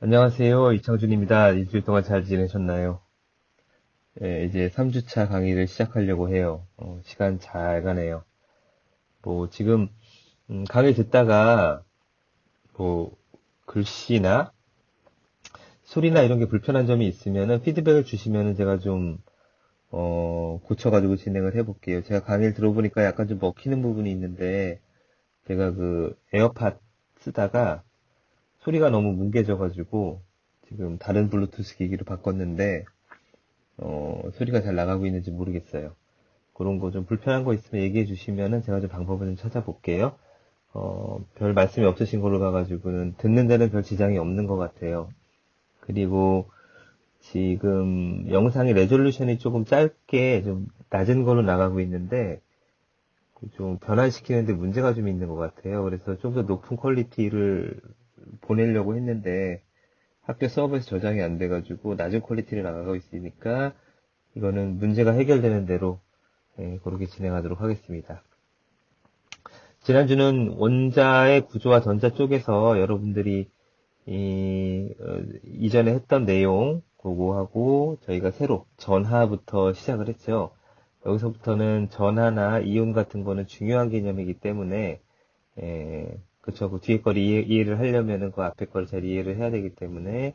안녕하세요. 이창준입니다. 일주일 동안 잘 지내셨나요? 예, 이제 3주차 강의를 시작하려고 해요. 시간 잘 가네요. 지금, 강의 듣다가, 뭐, 글씨나 소리나 이런 게 불편한 점이 있으면은 피드백을 주시면은 제가 좀, 고쳐가지고 진행을 해볼게요. 제가 강의를 들어보니까 약간 좀 먹히는 부분이 있는데, 제가 그 에어팟 쓰다가 소리가 너무 뭉개져가지고, 지금 다른 블루투스 기기로 바꿨는데, 소리가 잘 나가고 있는지 모르겠어요. 그런 거 좀 불편한 거 있으면 얘기해 주시면은 제가 좀 방법을 좀 찾아볼게요. 별 말씀이 없으신 걸로 봐가지고는 듣는 데는 별 지장이 없는 것 같아요. 그리고 지금 영상의 레졸루션이 조금 짧게 좀 낮은 걸로 나가고 있는데 그좀 변환시키는데 문제가 좀 있는 것 같아요. 그래서 좀 더 높은 퀄리티를 보내려고 했는데 학교 서버에서 저장이 안 돼가지고 낮은 퀄리티로 나가고 있으니까 이거는 문제가 해결되는 대로 그렇게 진행하도록 하겠습니다. 지난주는 원자의 구조와 전자 쪽에서 여러분들이 이전에 했던 내용 그거 하고 저희가 새로 전하부터 시작을 했죠. 여기서부터는 전하나 이온 같은 거는 중요한 개념이기 때문에 그쵸. 그 뒤에 거를 이해를 하려면은 그 앞에 거를 잘 이해를 해야 되기 때문에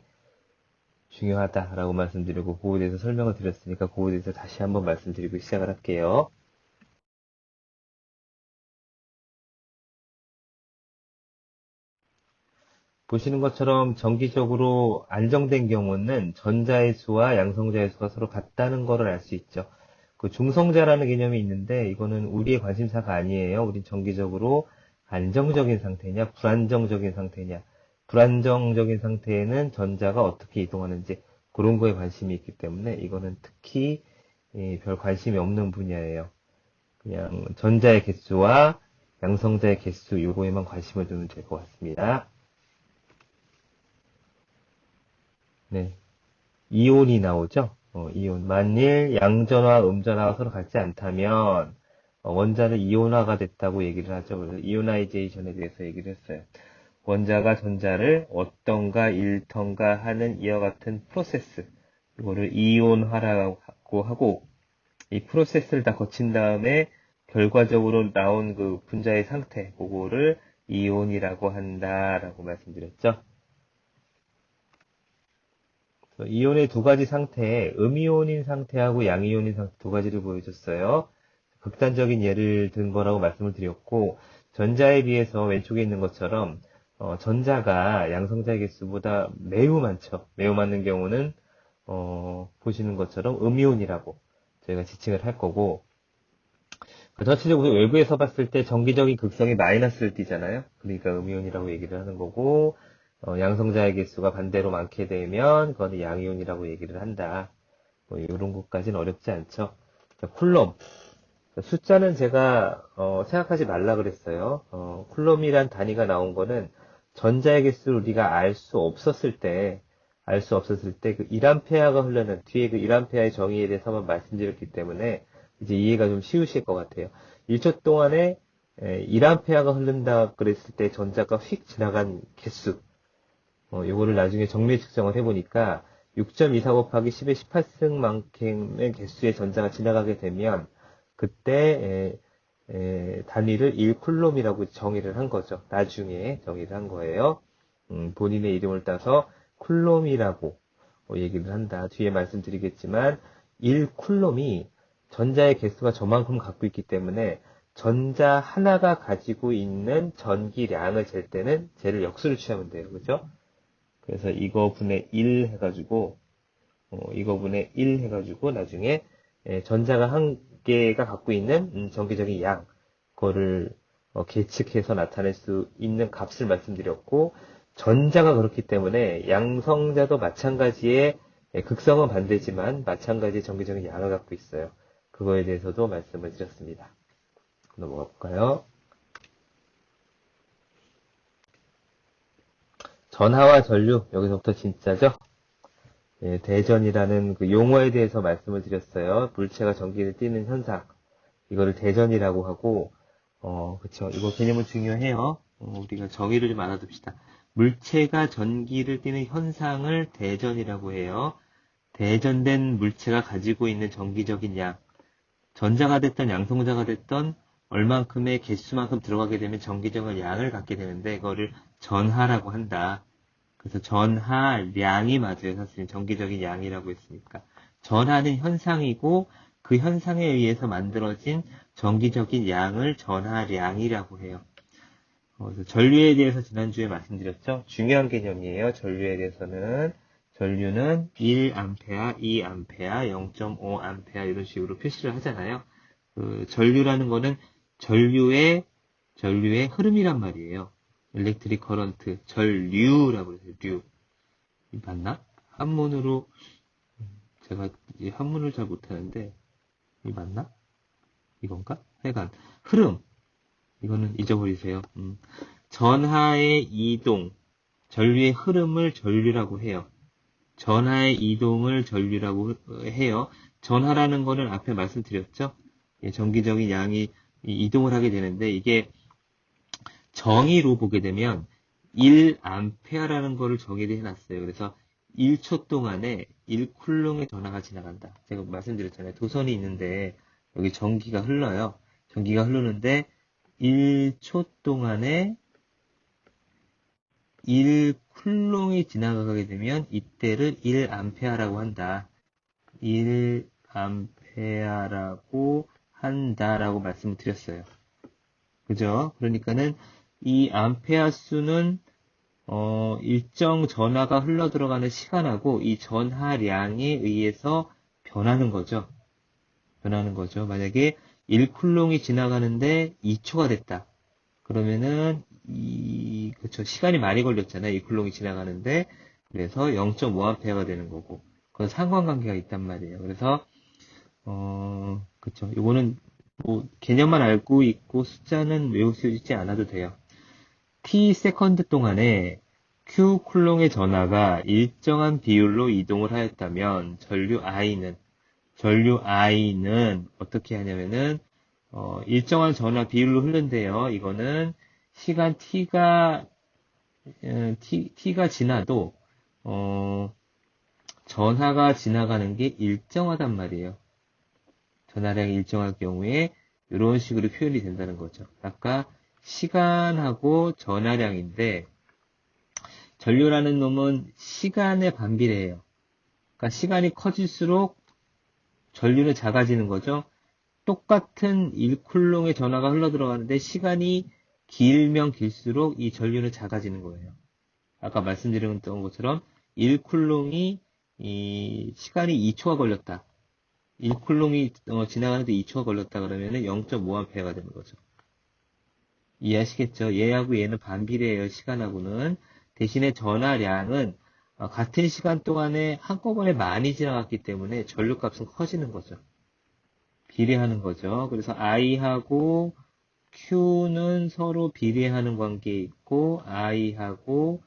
중요하다라고 말씀드리고 그거에 대해서 설명을 드렸으니까 그거에 대해서 다시 한번 말씀드리고 시작을 할게요. 보시는 것처럼 정기적으로 안정된 경우는 전자의 수와 양성자의 수가 서로 같다는 것을 알 수 있죠. 그 중성자라는 개념이 있는데 이거는 우리의 관심사가 아니에요. 우린 정기적으로 안정적인 상태냐, 불안정적인 상태냐. 불안정적인 상태에는 전자가 어떻게 이동하는지 그런 거에 관심이 있기 때문에 이거는 특히 별 관심이 없는 분야예요. 그냥 전자의 개수와 양성자의 개수 요거에만 관심을 두면 될 것 같습니다. 네. 이온이 나오죠? 이온. 만일 양전화, 음전화가 서로 같지 않다면 원자는 이온화가 됐다고 얘기를 하죠. 그래서 이오나이제이션에 대해서 얘기를 했어요. 원자가 전자를 어떤가 일턴가 하는 이와 같은 프로세스. 이거를 이온화라고 하고 이 프로세스를 다 거친 다음에 결과적으로 나온 그 분자의 상태, 그거를 이온이라고 한다라고 말씀드렸죠. 이온의 두 가지 상태, 음이온인 상태하고 양이온인 상태 두 가지를 보여줬어요. 극단적인 예를 든 거라고 말씀을 드렸고, 전자에 비해서 왼쪽에 있는 것처럼, 전자가 양성자의 개수보다 매우 많죠. 매우 많은 경우는, 보시는 것처럼 음이온이라고 저희가 지칭을 할 거고, 전체적으로 외부에서 봤을 때 정기적인 극성이 마이너스를 띠잖아요. 그러니까 음이온이라고 얘기를 하는 거고, 양성자의 개수가 반대로 많게 되면 그거는 양이온이라고 얘기를 한다. 이런 것까지는 어렵지 않죠. 자, 쿨럼. 숫자는 제가 생각하지 말라 그랬어요. 쿨럼이란 단위가 나온 거는 전자의 개수를 우리가 알 수 없었을 때 그 1암페어가 흐르는 뒤에 그 1암페어의 정의에 대해서만 말씀드렸기 때문에 이제 이해가 좀 쉬우실 것 같아요. 1초 동안에 1암페어가 흐른다 그랬을 때 전자가 휙 지나간 개수. 요거를 나중에 정밀 측정을 해보니까 6.24 곱하기 10의 18승만큼의 개수의 전자가 지나가게 되면 그때 단위를 1쿨롬이라고 정의를 한 거죠. 나중에 정의를 한 거예요. 본인의 이름을 따서 쿨롬이라고 얘기를 한다. 뒤에 말씀드리겠지만 1쿨롬이 전자의 개수가 저만큼 갖고 있기 때문에 전자 하나가 가지고 있는 전기량을 잴 때는 쟤를 역수를 취하면 돼요. 그죠? 그래서 이거 분의 1 해가지고 나중에 전자가 한 개가 갖고 있는 전기적인 양 그거를 계측해서 나타낼 수 있는 값을 말씀드렸고 전자가 그렇기 때문에 양성자도 마찬가지의 극성은 반대지만 마찬가지의 전기적인 양을 갖고 있어요. 그거에 대해서도 말씀을 드렸습니다. 넘어가 볼까요? 전하와 전류 여기서부터 진짜죠? 대전이라는 그 용어에 대해서 말씀을 드렸어요. 물체가 전기를 띠는 현상. 이거를 대전이라고 하고, 그쵸. 이거 개념은 중요해요. 우리가 정의를 좀 알아둡시다. 물체가 전기를 띠는 현상을 대전이라고 해요. 대전된 물체가 가지고 있는 전기적인 양, 전자가 됐던 양성자가 됐던 얼만큼의 개수만큼 들어가게 되면 전기적인 양을 갖게 되는데 그거를 전하라고 한다. 그래서 전하량이 맞아요. 사실은 전기적인 양이라고 했으니까. 전하는 현상이고 그 현상에 의해서 만들어진 전기적인 양을 전하량이라고 해요. 그래서 전류에 대해서 지난주에 말씀드렸죠. 중요한 개념이에요. 전류에 대해서는. 전류는 1A, 2A, 0.5A 이런 식으로 표시를 하잖아요. 전류라는 거는 전류의 흐름이란 말이에요. 일렉트릭 커런트, 전류라고 해서 류. 맞나? 한문으로 제가 이 한문을 잘 못하는데 이 맞나? 이건가? 하여간 흐름. 이거는 잊어버리세요. 전하의 이동, 전류의 흐름을 전류라고 해요. 전하의 이동을 전류라고 해요. 전하라는 거는 앞에 말씀드렸죠. 전기적인 양이 이동을 하게 되는데 이게 정의로 보게 되면 1A라는 거를 정의를 해놨어요. 그래서 1초 동안에 1쿨롱의 전하가 지나간다. 제가 말씀드렸잖아요. 도선이 있는데 여기 전기가 흘러요. 전기가 흐르는데 1초 동안에 1쿨롱이 지나가게 되면 이때를 1A라고 한다. 1A라고 한다라고 말씀을 드렸어요. 그죠? 그러니까는 이 암페아 수는 일정 전하가 흘러 들어가는 시간하고 이 전하량에 의해서 변하는 거죠. 만약에 1쿨롱이 지나가는데 2초가 됐다. 그러면은 그쵸. 시간이 많이 걸렸잖아요. 2쿨롱이 지나가는데. 그래서 0.5A가 되는 거고. 그건 상관관계가 있단 말이에요. 그래서 그쵸. 이거는 뭐 개념만 알고 있고 숫자는 외울 수 있지 않아도 돼요. t 세컨드 동안에 q 쿨롱의 전하가 일정한 비율로 이동을 하였다면 전류 i는 어떻게 하냐면은 일정한 전하 비율로 흐른대요. 이거는 시간 t가 지나도 전하가 지나가는 게 일정하단 말이에요. 전하량이 일정할 경우에 이런 식으로 표현이 된다는 거죠. 아까 시간하고 전하량인데 전류라는 놈은 시간에 반비례해요. 그러니까 시간이 커질수록 전류는 작아지는 거죠. 똑같은 1쿨롱의 전하가 흘러 들어가는데 시간이 길면 길수록 이 전류는 작아지는 거예요. 아까 말씀드렸던 것처럼 1쿨롱이 시간이 2초가 걸렸다. 1쿨롱이 지나가는데 2초가 걸렸다 그러면 0.5A가 되는 거죠. 이해하시겠죠? 얘하고 얘는 반비례해요. 시간하고는. 대신에 전하량은 같은 시간 동안에 한꺼번에 많이 지나갔기 때문에 전류값은 커지는 거죠. 비례하는 거죠. 그래서 I하고 Q는 서로 비례하는 관계에 있고 I하고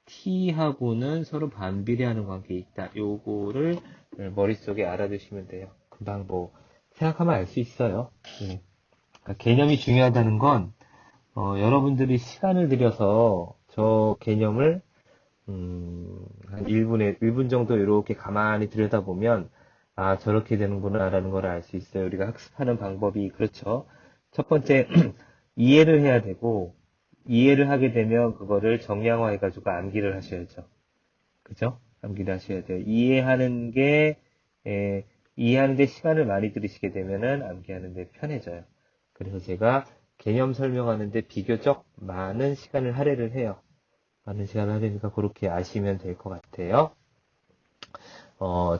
T하고는 서로 반비례하는 관계에 있다. 요거를 머릿속에 알아두시면 돼요. 금방 뭐 생각하면 알 수 있어요. 네. 그러니까 개념이 중요하다는 건 여러분들이 시간을 들여서 저 개념을 한 1분 정도 이렇게 가만히 들여다보면 아 저렇게 되는구나 라는 걸 알 수 있어요. 우리가 학습하는 방법이 그렇죠. 첫 번째 이해를 해야 되고 이해를 하게 되면 그거를 정량화해 가지고 암기를 하셔야죠. 그죠? 암기를 하셔야 돼요. 이해하는데 시간을 많이 들이시게 되면은 암기하는데 편해져요. 그래서 제가 개념 설명하는데 비교적 많은 시간을 할애를 해요. 많은 시간을 하려니까 그렇게 아시면 될 것 같아요.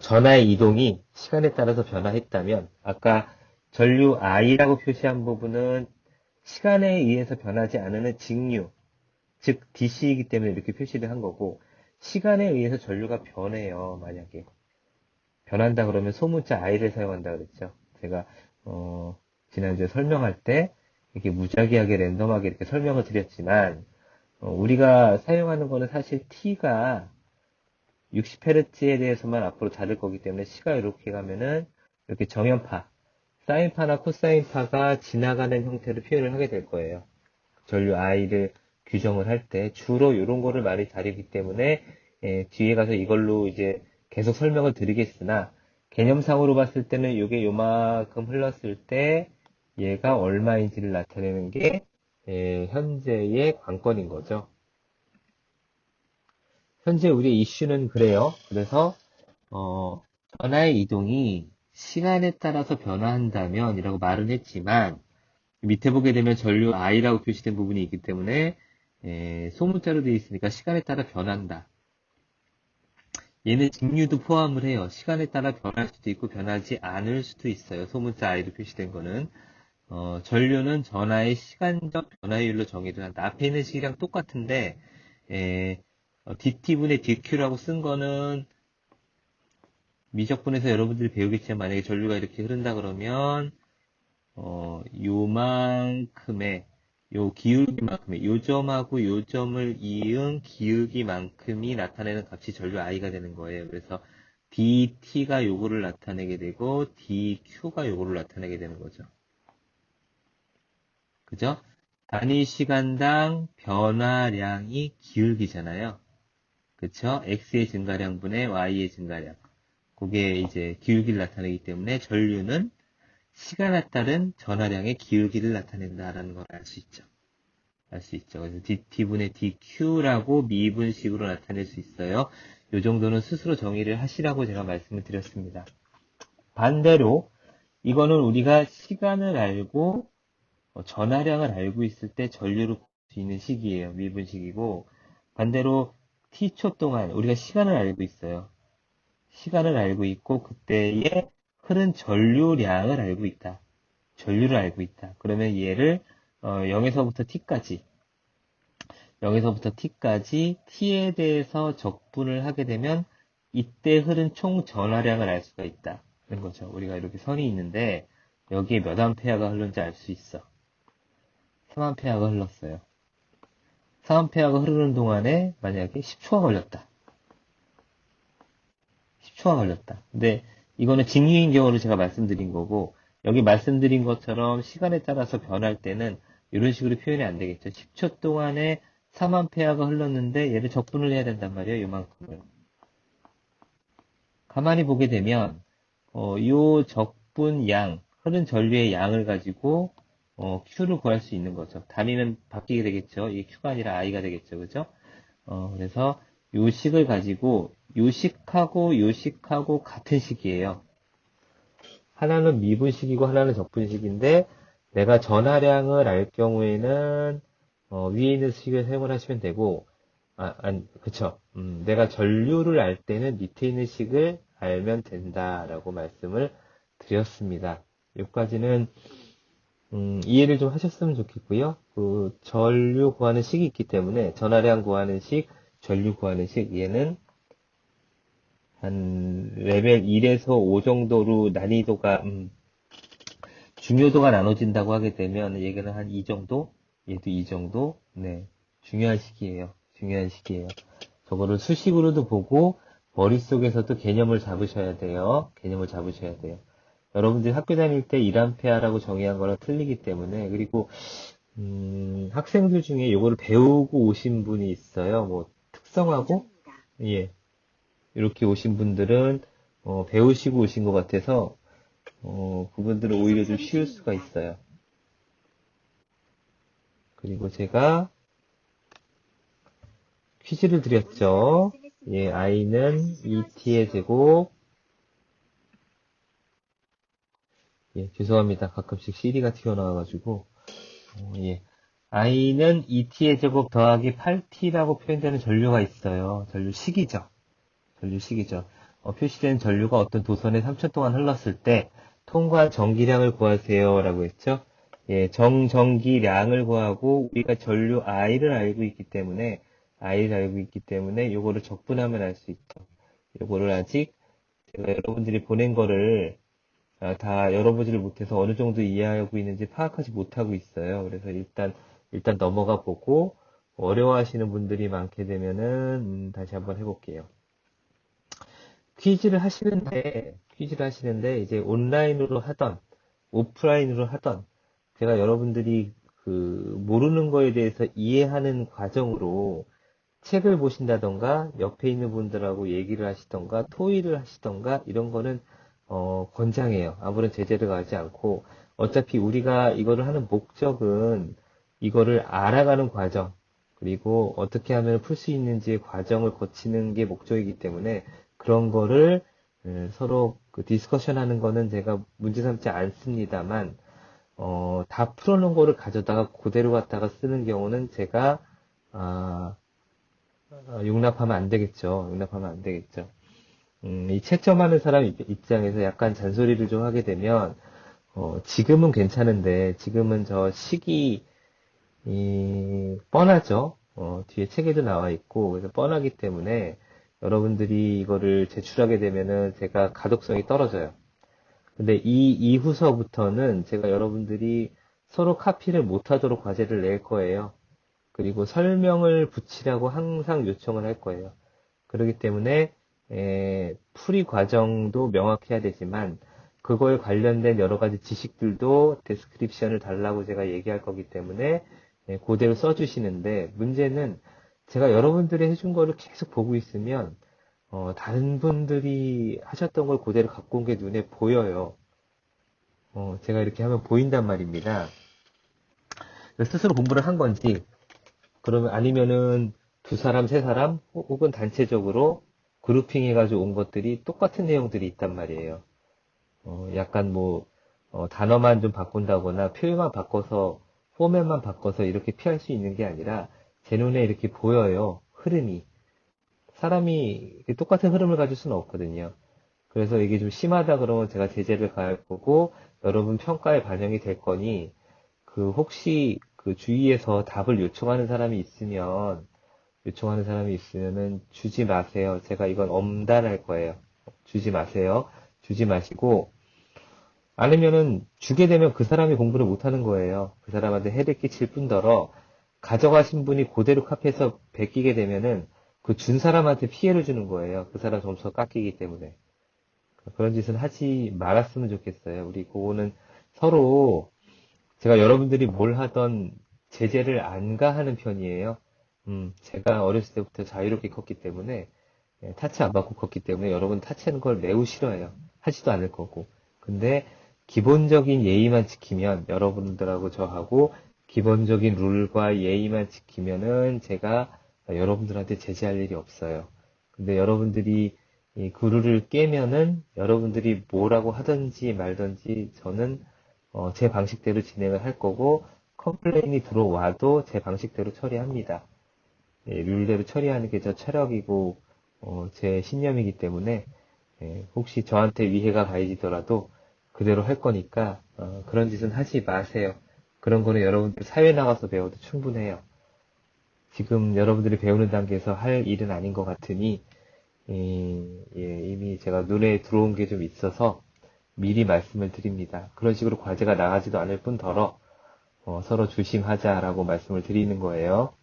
전하의 이동이 시간에 따라서 변화했다면 아까 전류 I라고 표시한 부분은 시간에 의해서 변하지 않는 직류, 즉 DC이기 때문에 이렇게 표시를 한 거고 시간에 의해서 전류가 변해요. 만약에 변한다 그러면 소문자 I를 사용한다 그랬죠. 제가 지난주에 설명할 때 이렇게 무작위하게 랜덤하게 이렇게 설명을 드렸지만 우리가 사용하는 거는 사실 T가 60Hz에 대해서만 앞으로 다를 거기 때문에 C가 이렇게 가면은 이렇게 정연파, 사인파나 코사인파가 지나가는 형태로 표현을 하게 될 거예요. 전류 I를 규정을 할 때 주로 이런 거를 많이 다루기 때문에 뒤에 가서 이걸로 이제 계속 설명을 드리겠으나 개념상으로 봤을 때는 이게 요만큼 흘렀을 때 얘가 얼마인지를 나타내는 게 현재의 관건인 거죠. 현재 우리의 이슈는 그래요. 그래서 변화의 이동이 시간에 따라서 변화한다면 이라고 말은 했지만 밑에 보게 되면 전류 I라고 표시된 부분이 있기 때문에 소문자로 되어 있으니까 시간에 따라 변한다. 얘는 직류도 포함을 해요. 시간에 따라 변할 수도 있고 변하지 않을 수도 있어요. 소문자 I로 표시된 거는. 전류는 전하의 시간적 변화율로 정의를 한다. 앞에 있는 식이랑 똑같은데 dt분의 dq라고 쓴 거는 미적분에서 여러분들이 배우겠지만 만약에 전류가 이렇게 흐른다 그러면 요만큼의 요 기울기만큼의 요 점하고 요 점을 이은 기울기만큼이 나타내는 값이 전류 i가 되는 거예요. 그래서 dt가 요거를 나타내게 되고 dq가 요거를 나타내게 되는 거죠. 그죠? 단위 시간당 변화량이 기울기잖아요. 그쵸? x의 증가량분의 y의 증가량. 그게 이제 기울기를 나타내기 때문에 전류는 시간에 따른 전하량의 기울기를 나타낸다라는 걸 알 수 있죠. 알 수 있죠. 그래서 dt분의 dq라고 미분식으로 나타낼 수 있어요. 이 정도는 스스로 정의를 하시라고 제가 말씀을 드렸습니다. 반대로 이거는 우리가 시간을 알고 전하량을 알고 있을 때 전류를 볼 수 있는 식이에요. 미분식이고 반대로 t초 동안 우리가 시간을 알고 있어요. 시간을 알고 있고 그때의 흐른 전류량을 알고 있다. 전류를 알고 있다. 그러면 얘를 0에서부터 t까지 t에 대해서 적분을 하게 되면 이때 흐른 총 전하량을 알 수가 있다는 거죠. 우리가 이렇게 선이 있는데 여기에 몇 암페어가 흐른지 알 수 있어. 3암페어가 흘렀어요. 3암페어가 흐르는 동안에 만약에 10초가 걸렸다. 10초가 걸렸다. 근데 이거는 직류인 경우를 제가 말씀드린 거고 여기 말씀드린 것처럼 시간에 따라서 변할 때는 이런 식으로 표현이 안 되겠죠. 10초 동안에 3암페어가 흘렀는데 얘를 적분을 해야 된단 말이에요. 요만큼을. 가만히 보게 되면 요 적분 양, 흐른 전류의 양을 가지고 Q를 구할 수 있는 거죠. 단위는 바뀌게 되겠죠. 이게 Q가 아니라 I가 되겠죠. 그죠? 그래서 요 식을 가지고 요 식하고 같은 식이에요. 하나는 미분식이고 하나는 적분식인데 내가 전하량을 알 경우에는 위에 있는 식을 사용을 하시면 되고 그쵸. 내가 전류를 알 때는 밑에 있는 식을 알면 된다라고 말씀을 드렸습니다. 여기까지는 이해를 좀 하셨으면 좋겠고요. 그 전류 구하는 식이 있기 때문에 전하량 구하는 식, 전류 구하는 식 얘는 한 레벨 1에서 5 정도로 난이도가 중요도가 나눠진다고 하게 되면 얘기는 한 이 정도, 얘도 이 정도, 네, 중요한 식이에요. 중요한 식이에요. 저거를 수식으로도 보고 머릿속에서도 개념을 잡으셔야 돼요. 개념을 잡으셔야 돼요. 여러분들이 학교 다닐 때 1암페어라고 정의한 거랑 틀리기 때문에 그리고 학생들 중에 이거를 배우고 오신 분이 있어요. 뭐 특성하고 예 이렇게 오신 분들은 배우시고 오신 것 같아서 그분들은 오히려 좀 쉬울 수가 있어요. 그리고 제가 퀴즈를 드렸죠. 예, i는 2t의 제곱. 예, 죄송합니다. 가끔씩 CD가 튀어나와가지고. 예. i는 2t의 제곱 더하기 8t라고 표현되는 전류가 있어요. 전류식이죠. 전류식이죠. 표시된 전류가 어떤 도선에 3초 동안 흘렀을 때 통과 전기량을 구하세요. 라고 했죠. 예, 정전기량을 구하고 우리가 전류 i를 알고 있기 때문에 요거를 적분하면 알 수 있죠. 요거를 아직 제가 여러분들이 보낸 거를 다 열어보지를 못해서 어느 정도 이해하고 있는지 파악하지 못하고 있어요. 그래서 일단 넘어가 보고 어려워하시는 분들이 많게 되면은 다시 한번 해볼게요. 퀴즈를 하시는데 이제 온라인으로 하던 오프라인으로 하던 제가 여러분들이 모르는 거에 대해서 이해하는 과정으로 책을 보신다던가, 옆에 있는 분들하고 얘기를 하시던가, 토의를 하시던가, 이런 거는, 권장해요. 아무런 제재를 가하지 않고, 어차피 우리가 이거를 하는 목적은 이거를 알아가는 과정, 그리고 어떻게 하면 풀 수 있는지의 과정을 거치는 게 목적이기 때문에 그런 거를 서로 디스커션 하는 거는 제가 문제 삼지 않습니다만, 다 풀어놓은 거를 가져다가 그대로 갖다가 쓰는 경우는 제가, 아, 용납하면 안 되겠죠. 용납하면 안 되겠죠. 이 채점하는 사람 입장에서 약간 잔소리를 좀 하게 되면, 지금은 괜찮은데, 지금은 저 시기, 뻔하죠. 뒤에 책에도 나와 있고, 그래서 뻔하기 때문에 여러분들이 이거를 제출하게 되면은 제가 가독성이 떨어져요. 근데 이 이후서부터는 제가 여러분들이 서로 카피를 못하도록 과제를 낼 거예요. 그리고 설명을 붙이라고 항상 요청을 할 거예요. 그렇기 때문에 풀이 과정도 명확해야 되지만 그거에 관련된 여러 가지 지식들도 데스크립션을 달라고 제가 얘기할 거기 때문에 그대로 써주시는데 문제는 제가 여러분들이 해준 거를 계속 보고 있으면 다른 분들이 하셨던 걸 그대로 갖고 온 게 눈에 보여요. 제가 이렇게 하면 보인단 말입니다. 스스로 공부를 한 건지 그러면 아니면은 두 사람, 세 사람 혹은 단체적으로 그룹핑 해가지고 온 것들이 똑같은 내용들이 있단 말이에요. 약간 뭐 단어만 좀 바꾼다거나 표현만 바꿔서 포맷만 바꿔서 이렇게 피할 수 있는 게 아니라 제 눈에 이렇게 보여요. 흐름이. 사람이 똑같은 흐름을 가질 수는 없거든요. 그래서 이게 좀 심하다 그러면 제가 제재를 가할 거고 여러분 평가에 반영이 될 거니 혹시 주위에서 답을 요청하는 사람이 있으면은 주지 마세요. 제가 이건 엄단할 거예요. 주지 마세요. 주지 마시고 아니면은 주게 되면 그 사람이 공부를 못하는 거예요. 그 사람한테 해를 끼칠 뿐더러 가져가신 분이 그대로 카피해서 베끼게 되면은 그 준 사람한테 피해를 주는 거예요. 그 사람 점수가 깎이기 때문에. 그런 짓은 하지 말았으면 좋겠어요. 우리 그거는 서로 제가 여러분들이 뭘 하던 제재를 안 가하는 편이에요. 제가 어렸을 때부터 자유롭게 컸기 때문에 타치 안 받고 컸기 때문에 여러분 타치하는 걸 매우 싫어해요. 하지도 않을 거고. 근데 기본적인 예의만 지키면 여러분들하고 저하고 기본적인 룰과 예의만 지키면은 제가 여러분들한테 제재할 일이 없어요. 근데 여러분들이 그 룰을 깨면은 여러분들이 뭐라고 하든지 말든지 저는 제 방식대로 진행을 할 거고 컴플레인이 들어와도 제 방식대로 처리합니다. 룰대로 처리하는 게 저 철학이고 제 신념이기 때문에 혹시 저한테 위해가 가해지더라도 그대로 할 거니까 그런 짓은 하지 마세요. 그런 거는 여러분들 사회 나가서 배워도 충분해요. 지금 여러분들이 배우는 단계에서 할 일은 아닌 것 같으니 이미 제가 눈에 들어온 게 좀 있어서 미리 말씀을 드립니다. 그런 식으로 과제가 나가지도 않을 뿐더러 서로 조심하자라고 말씀을 드리는 거예요.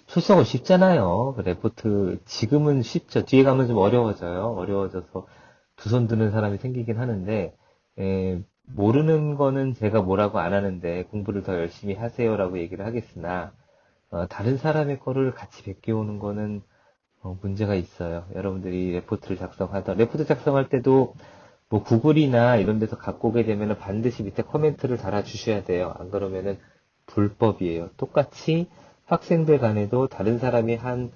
출석은 쉽잖아요. 그 레포트 지금은 쉽죠. 뒤에 가면 좀 어려워져요. 어려워져서 두 손 드는 사람이 생기긴 하는데 모르는 거는 제가 뭐라고 안 하는데 공부를 더 열심히 하세요라고 얘기를 하겠으나 다른 사람의 거를 같이 베껴오는 거는 문제가 있어요. 여러분들이 레포트 작성할 때도 뭐 구글이나 이런 데서 갖고 오게 되면 반드시 밑에 코멘트를 달아주셔야 돼요. 안 그러면은 불법이에요. 똑같이 학생들 간에도 다른 사람이 한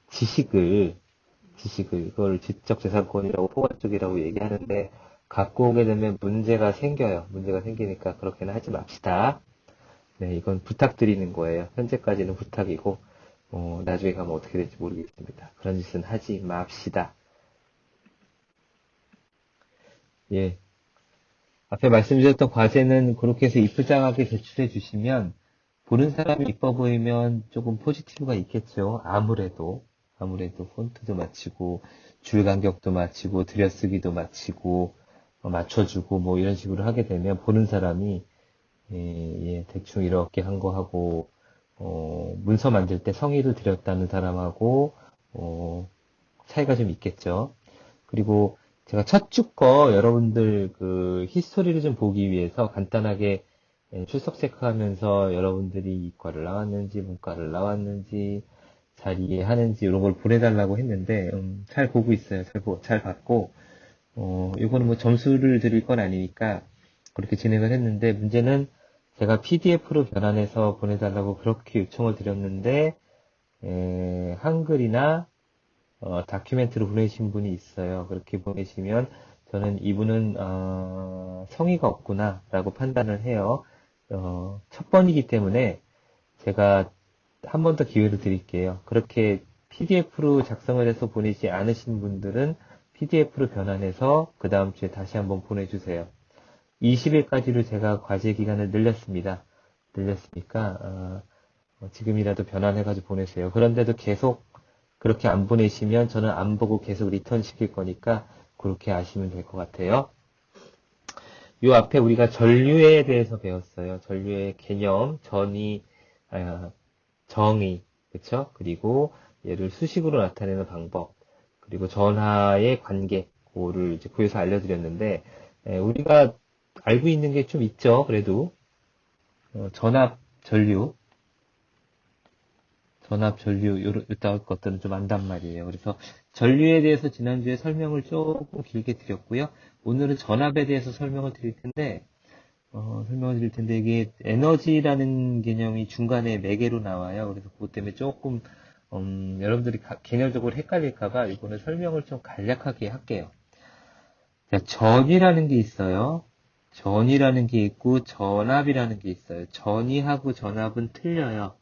지식을, 그걸 지적재산권이라고 포괄적이라고 얘기하는데 갖고 오게 되면 문제가 생겨요. 문제가 생기니까 그렇게는 하지 맙시다. 네, 이건 부탁드리는 거예요. 현재까지는 부탁이고, 나중에 가면 어떻게 될지 모르겠습니다. 그런 짓은 하지 맙시다. 예. 앞에 말씀드렸던 과제는 그렇게 해서 이쁘장하게 제출해 주시면, 보는 사람이 이뻐 보이면 조금 포지티브가 있겠죠. 아무래도 폰트도 맞추고, 줄 간격도 맞추고, 들여쓰기도 맞추고, 맞춰주고, 뭐 이런 식으로 하게 되면 보는 사람이, 대충 이렇게 한 거 하고, 문서 만들 때 성의를 들였다는 사람하고, 차이가 좀 있겠죠. 그리고 제가 첫 주 거 여러분들 히스토리를 좀 보기 위해서 간단하게 출석 체크하면서 여러분들이 이과를 나왔는지 문과를 나왔는지 잘 이해하는지 이런 걸 보내달라고 했는데 잘 보고 있어요. 잘 봤고 이거는 뭐 점수를 드릴 건 아니니까 그렇게 진행을 했는데 문제는 제가 PDF로 변환해서 보내달라고 그렇게 요청을 드렸는데 한글이나 다큐멘트로 보내신 분이 있어요. 그렇게 보내시면 저는 이분은 성의가 없구나라고 판단을 해요. 첫 번이기 때문에 제가 한 번 더 기회를 드릴게요. 그렇게 PDF로 작성을 해서 보내지 않으신 분들은 PDF로 변환해서 그 다음 주에 다시 한번 보내주세요. 20일까지로 제가 과제 기간을 늘렸습니다. 늘렸으니까 지금이라도 변환해가지고 보내세요. 그런데도 계속 그렇게 안 보내시면 저는 안 보고 계속 리턴 시킬 거니까 그렇게 아시면 될 것 같아요. 요 앞에 우리가 전류에 대해서 배웠어요. 전류의 개념, 정의, 그쵸? 그리고 얘를 수식으로 나타내는 방법, 그리고 전하의 관계, 그거를 이제 구에서 알려드렸는데, 우리가 알고 있는 게 좀 있죠. 그래도 전압, 전류, 이따 것들은 좀 안단 말이에요. 그래서 전류에 대해서 지난주에 설명을 조금 길게 드렸고요. 오늘은 전압에 대해서 설명을 드릴 텐데, 이게 에너지라는 개념이 중간에 매개로 나와요. 그래서 그것 때문에 조금, 여러분들이 개념적으로 헷갈릴까봐 이거는 설명을 좀 간략하게 할게요. 자, 전이라는 게 있어요. 전이라는 게 있고, 전압이라는 게 있어요. 전이하고 전압은 틀려요.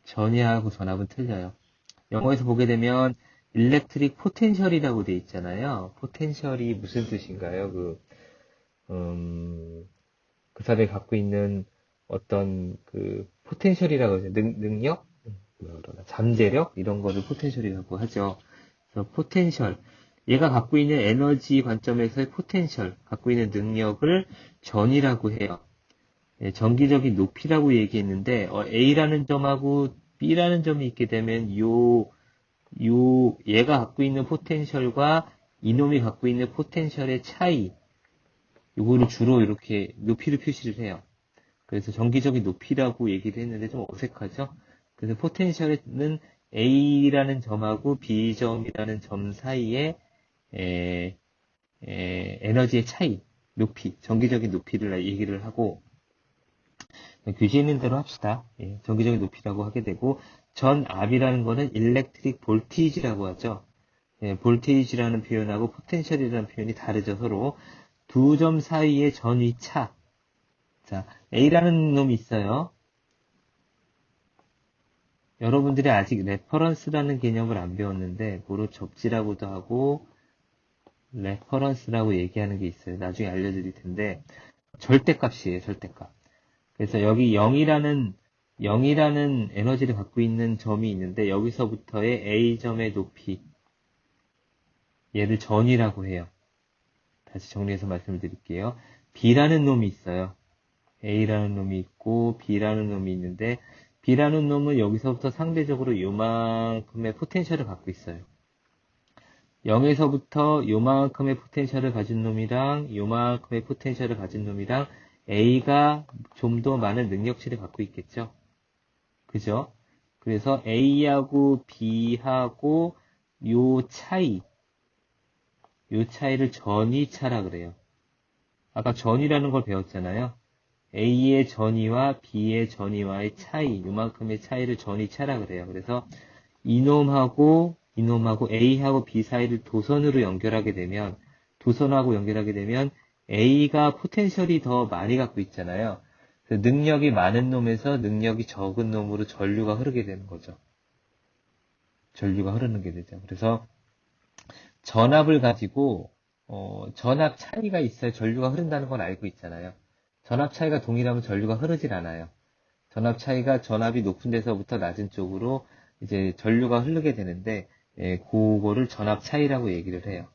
전이하고 전압은 틀려요. 영어에서 보게 되면 일렉트릭 포텐셜이라고 돼 있잖아요. 포텐셜이 무슨 뜻인가요? 그 사람이 갖고 있는 어떤 포텐셜이라고 하죠. 능력? 잠재력? 이런 거를 포텐셜이라고 하죠. 그래서 포텐셜. 얘가 갖고 있는 에너지 관점에서의 포텐셜, 갖고 있는 능력을 전이라고 해요. 정기적인 높이라고 얘기했는데, A라는 점하고 B라는 점이 있게 되면, 얘가 갖고 있는 포텐셜과 이놈이 갖고 있는 포텐셜의 차이, 요거를 주로 이렇게 높이로 표시를 해요. 그래서 정기적인 높이라고 얘기를 했는데 좀 어색하죠? 그래서 포텐셜은 A라는 점하고 B점이라는 점 사이에 에너지의 차이, 높이, 정기적인 높이를 얘기를 하고, 규제 있는 대로 합시다. 정기적인 높이라고 하게 되고, 전압이라는 거는 일렉트릭 볼티지라고 하죠. 볼테이지라는 표현하고 포텐셜이라는 표현이 다르죠, 서로. 두 점 사이의 전위차. 자, A라는 놈이 있어요. 여러분들이 아직 레퍼런스라는 개념을 안 배웠는데, 뭐로 접지라고도 하고, 레퍼런스라고 얘기하는 게 있어요. 나중에 알려드릴 텐데, 절대값이에요, 절대값. 그래서 여기 0이라는 에너지를 갖고 있는 점이 있는데, 여기서부터의 A점의 높이, 얘를 전이라고 해요. 다시 정리해서 말씀을 드릴게요. B라는 놈이 있어요. A라는 놈이 있고 B라는 놈이 있는데 B라는 놈은 여기서부터 상대적으로 요만큼의 포텐셜을 갖고 있어요. 0에서부터 요만큼의 포텐셜을 가진 놈이랑 요만큼의 포텐셜을 가진 놈이랑 A가 좀 더 많은 능력치를 갖고 있겠죠. 그죠? 그래서 A하고 B하고 요 차이를 전위차라 그래요. 아까 전이라는 걸 배웠잖아요. A의 전위와 B의 전위와의 차이, 요만큼의 차이를 전위차라 그래요. 그래서 이놈하고 A하고 B 사이를 도선하고 연결하게 되면 A가 포텐셜이 더 많이 갖고 있잖아요. 그래서 능력이 많은 놈에서 능력이 적은 놈으로 전류가 흐르게 되는 거죠. 전류가 흐르는 게 되죠. 그래서 전압을 가지고 전압 차이가 있어야 전류가 흐른다는 걸 알고 있잖아요. 전압 차이가 동일하면 전류가 흐르질 않아요. 전압이 높은 데서부터 낮은 쪽으로 이제 전류가 흐르게 되는데, 그거를 전압 차이라고 얘기를 해요.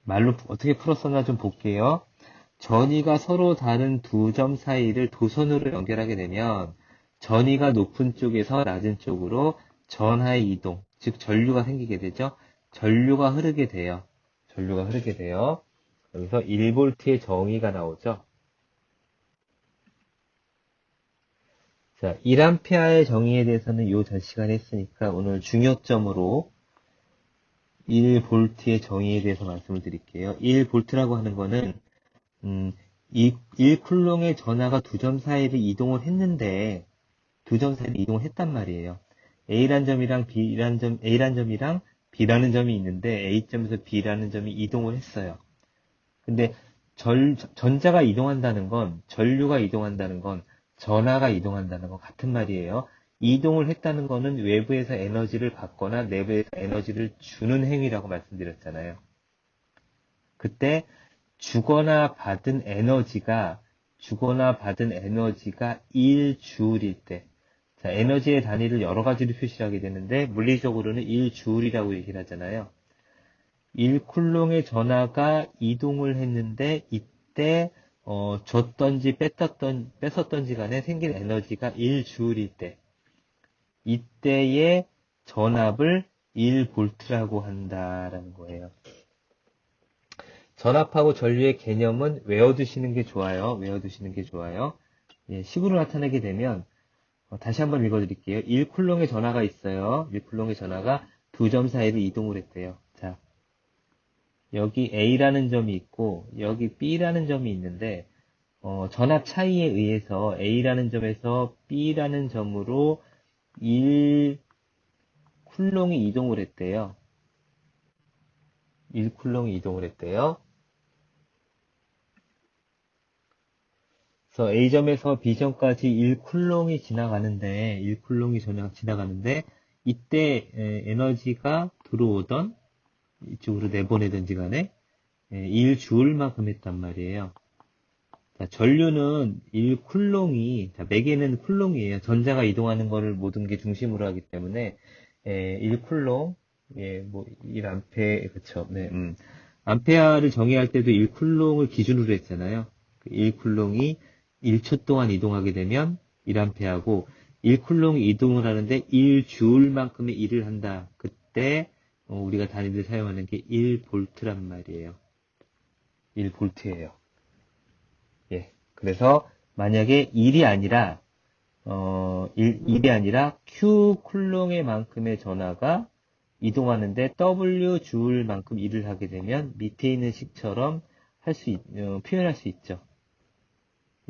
말로 어떻게 풀었었나 좀 볼게요. 전위가 서로 다른 두 점 사이를 도선으로 연결하게 되면, 전위가 높은 쪽에서 낮은 쪽으로 전하의 이동, 즉 전류가 생기게 되죠. 전류가 흐르게 돼요. 여기서 1V의 정의가 나오죠. 자, 1A의 정의에 대해서는 요 전 시간에 했으니까 오늘 중요점으로 1V의 정의에 대해서 말씀을 드릴게요. 1V라고 하는 거는, 1쿨롱의 전하가 두 점 사이를 이동을 했는데, 두 점 사이를 이동을 했단 말이에요. A란 점이랑 A란 점이랑 B라는 점이 있는데, A점에서 B라는 점이 이동을 했어요. 근데 전자가 이동한다는 건, 전류가 이동한다는 건, 전하가 이동한다는 건 같은 말이에요. 이동을 했다는 거는 외부에서 에너지를 받거나 내부에서 에너지를 주는 행위라고 말씀드렸잖아요. 그때 주거나 받은 에너지가 1J일 때, 자, 에너지의 단위를 여러 가지로 표시하게 되는데 물리적으로는 1J이라고 얘기를 하잖아요. 1쿨롱의 전하가 이동을 했는데 이때 줬던지 뺐었던지 간에 생긴 에너지가 1J일 때 이때의 전압을 1V라고 한다라는 거예요. 전압하고 전류의 개념은 외워두시는 게 좋아요. 외워두시는 게 좋아요. 예, 식으로 나타내게 되면 다시 한번 읽어드릴게요. 1쿨롱의 전하가 있어요. 1쿨롱의 전하가 두 점 사이를 이동을 했대요. 자, 여기 A라는 점이 있고 여기 B라는 점이 있는데 전압 차이에 의해서 A라는 점에서 B라는 점으로 1쿨롱이 이동을 했대요. 1쿨롱이 이동을 했대요. 그래서 A점에서 B점까지 1쿨롱이 지나가는데 이때 에너지가 들어오던 이쪽으로 내보내든지 간에 1J만큼 했단 말이에요. 자, 전류는 1쿨롱이, 자, 매개는 쿨롱이에요. 전자가 이동하는 거를 모든 게 중심으로 하기 때문에 1쿨롱, 예, 뭐 1A, 그쵸, 네, 암페어를 정의할 때도 1쿨롱을 기준으로 했잖아요. 그 1쿨롱이 1초 동안 이동하게 되면 1A하고 1쿨롱이 이동을 하는데 1J만큼의 일을 한다. 그때 우리가 단위를 사용하는 게 1V란 말이에요. 1V예요. 예. 그래서 만약에 1이 아니라 1이 아니라 Q 쿨롱의 만큼의 전하가 이동하는데 W 줄만큼 일을 하게 되면 밑에 있는 식처럼 표현할 수 있죠.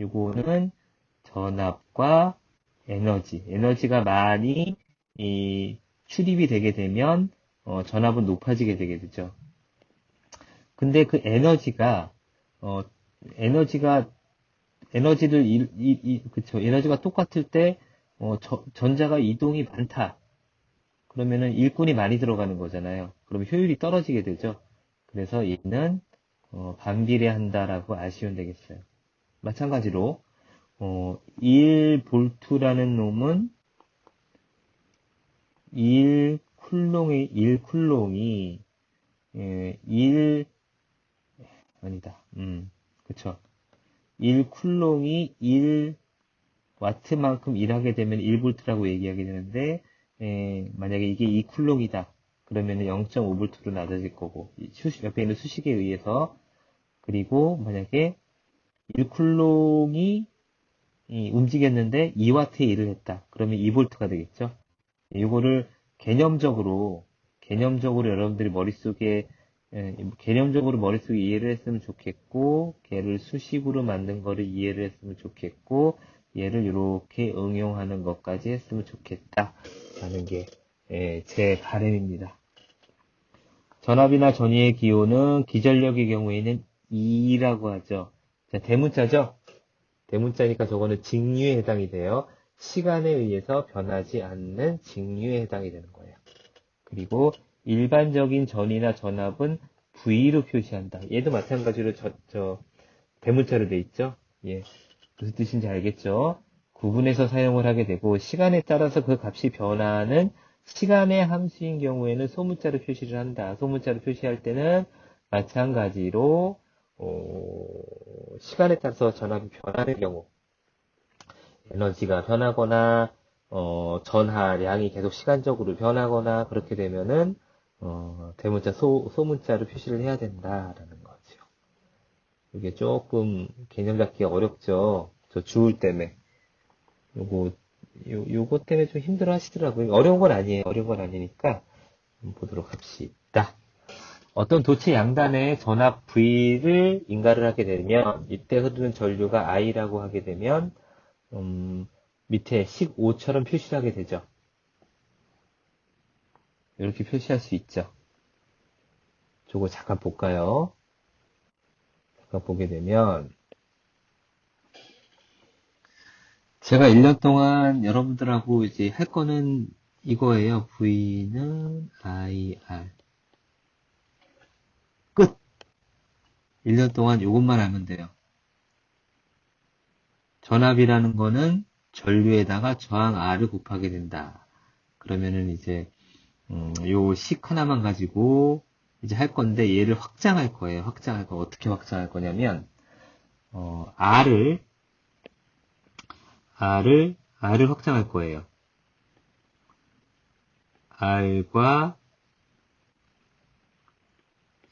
요거는 전압과 에너지가 많이 출입이 되게 되면 전압은 높아지게 되게 되죠. 근데 그 에너지가 에너지가 똑같을 때 전자가 이동이 많다. 그러면은 일꾼이 많이 들어가는 거잖아요. 그러면 효율이 떨어지게 되죠. 그래서 얘는 반비례한다라고 아시면 되겠어요. 마찬가지로 1볼트라는 놈은 1쿨롱이 1쿨롱이 1와트만큼 일하게 되면 1볼트라고 얘기하게 되는데 만약에 이게 2쿨롱이다. 그러면 0.5볼트로 낮아질 거고 옆에 있는 수식에 의해서. 그리고 만약에 1쿨롱이 움직였는데 2와트의 일을 했다. 그러면 2볼트가 되겠죠. 이거를 개념적으로 여러분들이 머릿속에 이해를 했으면 좋겠고, 걔를 수식으로 만든 거를 이해를 했으면 좋겠고, 얘를 이렇게 응용하는 것까지 했으면 좋겠다 라는 게 제 바람입니다. 전압이나 전위의 기호는 기전력의 경우에는 E라고 하죠. 자, 대문자죠? 대문자니까 저거는 직류에 해당이 돼요. 시간에 의해서 변하지 않는 직류에 해당이 되는 거예요. 그리고 일반적인 전이나 전압은 V로 표시한다. 얘도 마찬가지로 대문자로 돼 있죠? 예. 무슨 뜻인지 알겠죠? 구분해서 사용을 하게 되고 시간에 따라서 그 값이 변화하는 시간의 함수인 경우에는 소문자로 표시를 한다. 소문자로 표시할 때는 마찬가지로 시간에 따라서 전압이 변하는 경우 에너지가 변하거나 전하량이 계속 시간적으로 변하거나 그렇게 되면은 대문자 소문자로 표시를 해야 된다라는 거죠. 이게 조금 개념 잡기가 어렵죠. 저 주울 때문에. 요거 요거 때문에 좀 힘들어 하시더라고요. 어려운 건 아니에요. 어려운 건 아니니까 보도록 합시다. 어떤 도체 양단의 전압 V를 인가를 하게 되면 이때 흐르는 전류가 I라고 하게 되면 밑에 식 5처럼 표시를 하게 되죠. 이렇게 표시할 수 있죠. 저거 잠깐 볼까요? 잠깐 보게 되면 제가 1년 동안 여러분들하고 이제 할 거는 이거예요. V는 IR. 끝! 1년 동안 이것만 하면 돼요. 전압이라는 거는 전류에다가 저항 R을 곱하게 된다. 그러면은 이제 요 식 하나만 가지고 이제 할 건데 얘를 확장할 거예요. 확장할 거 어떻게 확장할 거냐면 R을 확장할 거예요. R과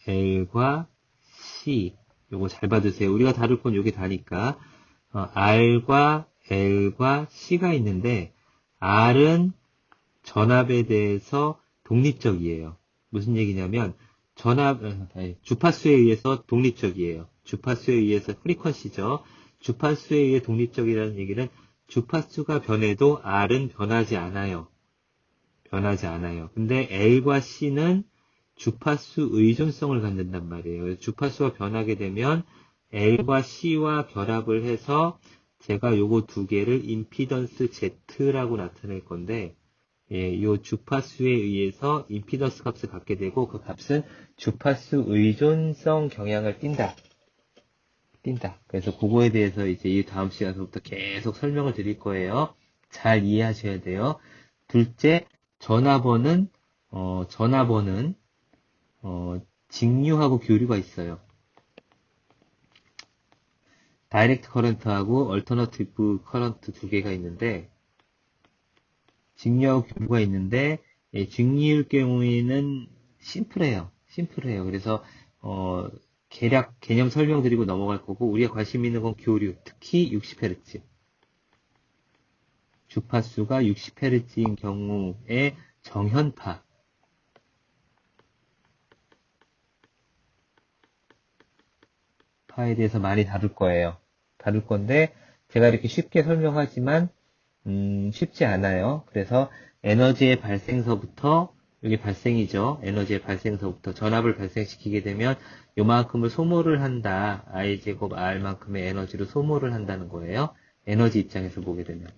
L과 C 요거 잘 봐주세요. 우리가 다룰 건 요게 다니까 R과 L과 C가 있는데 R은 전압에 대해서 독립적이에요. 무슨 얘기냐면 주파수에 의해서 독립적이에요. 주파수에 의해서 프리퀀시죠. 주파수에 의해 독립적이라는 얘기는 주파수가 변해도 R은 변하지 않아요. 변하지 않아요. 근데 L과 C는 주파수 의존성을 갖는단 말이에요. 주파수가 변하게 되면 L과 C와 결합을 해서 제가 요거 두 개를 임피던스 Z라고 나타낼 건데 요 주파수에 의해서 임피던스 값을 갖게 되고 그 값은 주파수 의존성 경향을 띈다. 그래서 그거에 대해서 이제 이 다음 시간부터 계속 설명을 드릴 거예요. 잘 이해하셔야 돼요. 둘째, 전화번은 직류하고 교류가 있어요. 다이렉트 커런트하고 얼터너티브 커런트 두 개가 있는데 직류하고 교류가 있는데 직류일 경우에는 심플해요. 그래서 계략 개념 설명드리고 넘어갈 거고 우리가 관심 있는 건 교류, 특히 60Hz. 주파수가 60Hz인 경우에 정현파 파에 대해서 많이 다룰 거예요. 다룰 건데 제가 이렇게 쉽게 설명하지만 쉽지 않아요. 그래서 에너지의 발생서부터 여기 발생이죠. 에너지의 발생서부터 전압을 발생시키게 되면 요만큼을 소모를 한다. I제곱 R만큼의 에너지를 소모를 한다는 거예요. 에너지 입장에서 보게 되면.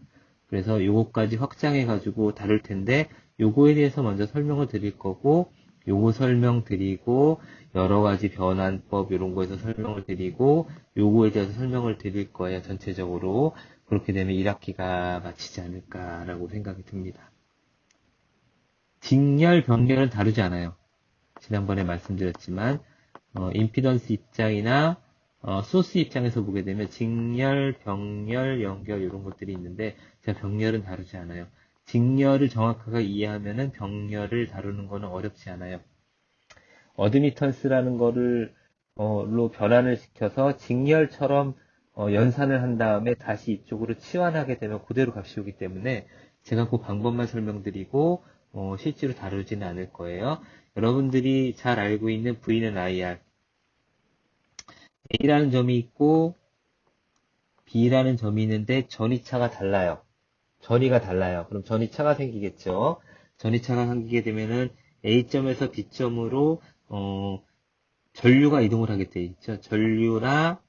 그래서 요거까지 확장해가지고 다룰 텐데 요거에 대해서 먼저 설명을 드릴 거고 요거 설명드리고 여러 가지 변환법 이런 거에서 설명을 드리고 요거에 대해서 설명을 드릴 거예요. 전체적으로. 그렇게 되면 1학기가 마치지 않을까라고 생각이 듭니다. 직렬, 병렬은 다르지 않아요. 지난번에 말씀드렸지만 임피던스 입장이나 소스 입장에서 보게 되면 직렬, 병렬, 연결 이런 것들이 있는데 제가 병렬은 다루지 않아요. 직렬을 정확하게 이해하면은 병렬을 다루는 거는 어렵지 않아요. 어드미턴스라는 거를 로 변환을 시켜서 직렬처럼 연산을 한 다음에 다시 이쪽으로 치환하게 되면 그대로 값이 오기 때문에 제가 그 방법만 설명드리고 실제로 다루지는 않을 거예요. 여러분들이 잘 알고 있는 V는 IR A라는 점이 있고 B라는 점이 있는데 전이차가 달라요. 전이가 달라요. 그럼 전이차가 생기겠죠. 전이차가 생기게 되면은 A점에서 B점으로 전류가 이동을 하게 돼 있죠. 전류나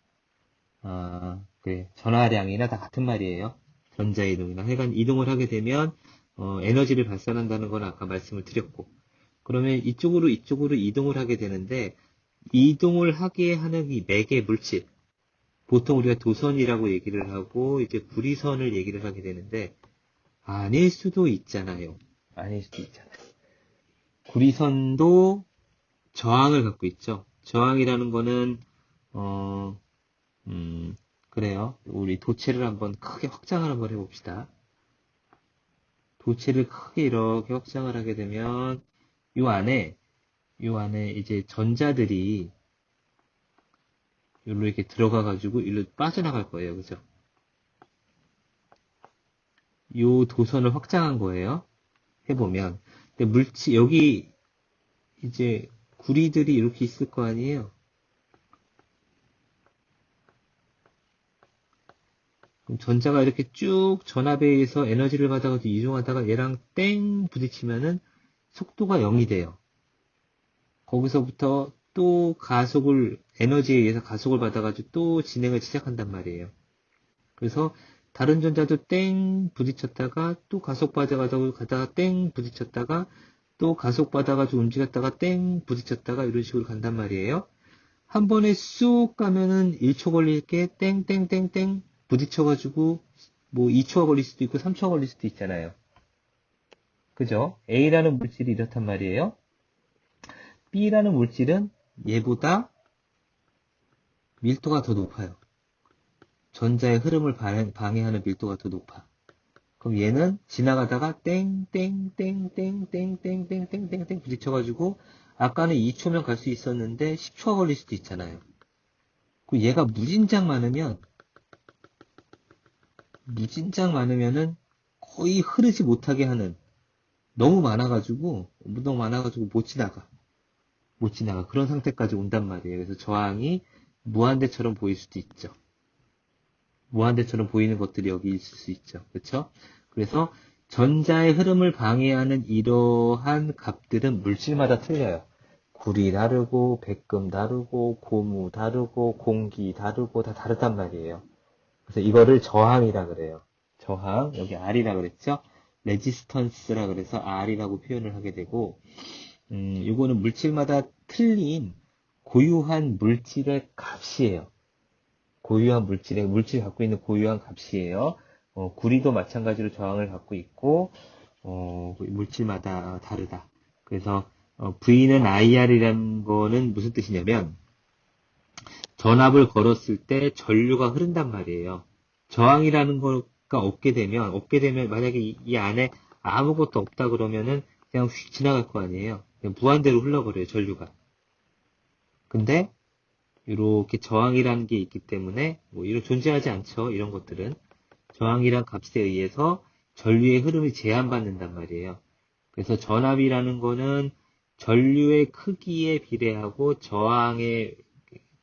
전하량이나 다 같은 말이에요. 전자이동이나 하여간 이동을 하게 되면 에너지를 발산한다는 건 아까 말씀을 드렸고 그러면 이쪽으로 이동을 하게 되는데 이동을 하게 하는 이 매개 물질 보통 우리가 도선이라고 얘기를 하고 이제 구리선을 얘기를 하게 되는데 아닐 수도 있잖아요. 구리선도 저항을 갖고 있죠. 저항이라는 거는 그래요. 우리 도체를 한번 크게 확장을 한번 해봅시다. 도체를 크게 이렇게 확장을 하게 되면 요 안에 이제 전자들이 여기로 이렇게 들어가 가지고 일로 빠져나갈 거예요. 그죠? 요 도선을 확장한 거예요. 해보면. 근데 여기 이제 구리들이 이렇게 있을 거 아니에요. 그럼 전자가 이렇게 쭉 전압에 의해서 에너지를 받아가지고 이동하다가 얘랑 땡 부딪히면은 속도가 0이 돼요. 거기서부터 또 에너지에 의해서 가속을 받아가지고 또 진행을 시작한단 말이에요. 그래서 다른 전자도 땡 부딪혔다가 또 가속받아가지고 가다가 땡 부딪혔다가 또 가속받아가지고 움직였다가 땡 부딪혔다가 이런 식으로 간단 말이에요. 한 번에 쑥 가면은 1초 걸릴 게 땡땡땡땡 부딪혀가지고 뭐 2초가 걸릴 수도 있고 3초가 걸릴 수도 있잖아요. 그죠? A라는 물질이 이렇단 말이에요. B라는 물질은 얘보다 밀도가 더 높아요. 전자의 흐름을 방해하는 밀도가 더 높아. 그럼 얘는 지나가다가 땡땡땡땡땡땡땡땡땡땡 부딪혀가지고 아까는 2초면 갈 수 있었는데 10초가 걸릴 수도 있잖아요. 그 얘가 무진장 많으면은 거의 흐르지 못하게 하는 너무 많아가지고 못 지나가 그런 상태까지 온단 말이에요. 그래서 저항이 무한대처럼 보일 수도 있죠. 무한대처럼 보이는 것들이 여기 있을 수 있죠. 그렇죠? 그래서 전자의 흐름을 방해하는 이러한 값들은 물질마다 틀려요. 구리 다르고 백금 다르고 고무 다르고 공기 다르고 다 다르단 말이에요. 그래서 이거를 저항이라 그래요. 저항, 여기 R이라 그랬죠? 레지스턴스라 그래서 R이라고 표현을 하게 되고, 이거는 물질마다 틀린 고유한 물질의 값이에요. 물질이 갖고 있는 고유한 값이에요. 구리도 마찬가지로 저항을 갖고 있고, 물질마다 다르다. 그래서, V는 IR이라는 거는 무슨 뜻이냐면, 전압을 걸었을 때 전류가 흐른단 말이에요. 저항이라는 거가 없게 되면 만약에 이 안에 아무것도 없다 그러면은 그냥 휙 지나갈 거 아니에요. 그냥 무한대로 흘러버려요, 전류가. 근데 이렇게 저항이라는 게 있기 때문에 뭐 이런 존재하지 않죠. 이런 것들은 저항이란 값에 의해서 전류의 흐름이 제한받는단 말이에요. 그래서 전압이라는 거는 전류의 크기에 비례하고 저항의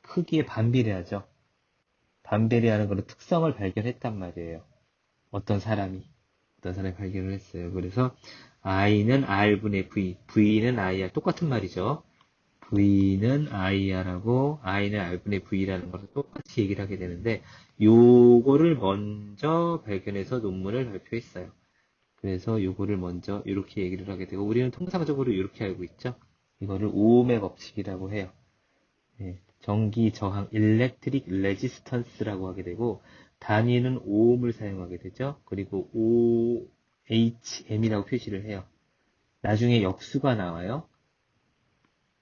크기에 반비례하죠. 반비례하는 그런 특성을 발견했단 말이에요. 어떤 사람이 발견을 했어요. 그래서 I는 R분의 V, V는 IR 똑같은 말이죠. V는 IR하고 I는 R분의 V라는 것을 똑같이 얘기를 하게 되는데 요거를 먼저 발견해서 논문을 발표했어요. 그래서 요거를 먼저 이렇게 얘기를 하게 되고 우리는 통상적으로 이렇게 알고 있죠. 이거를 오음의 법칙이라고 해요. 예, 전기 저항 electric resistance라고 하게 되고 단위는 오음을 사용하게 되죠. 그리고 OHM이라고 표시를 해요. 나중에 역수가 나와요.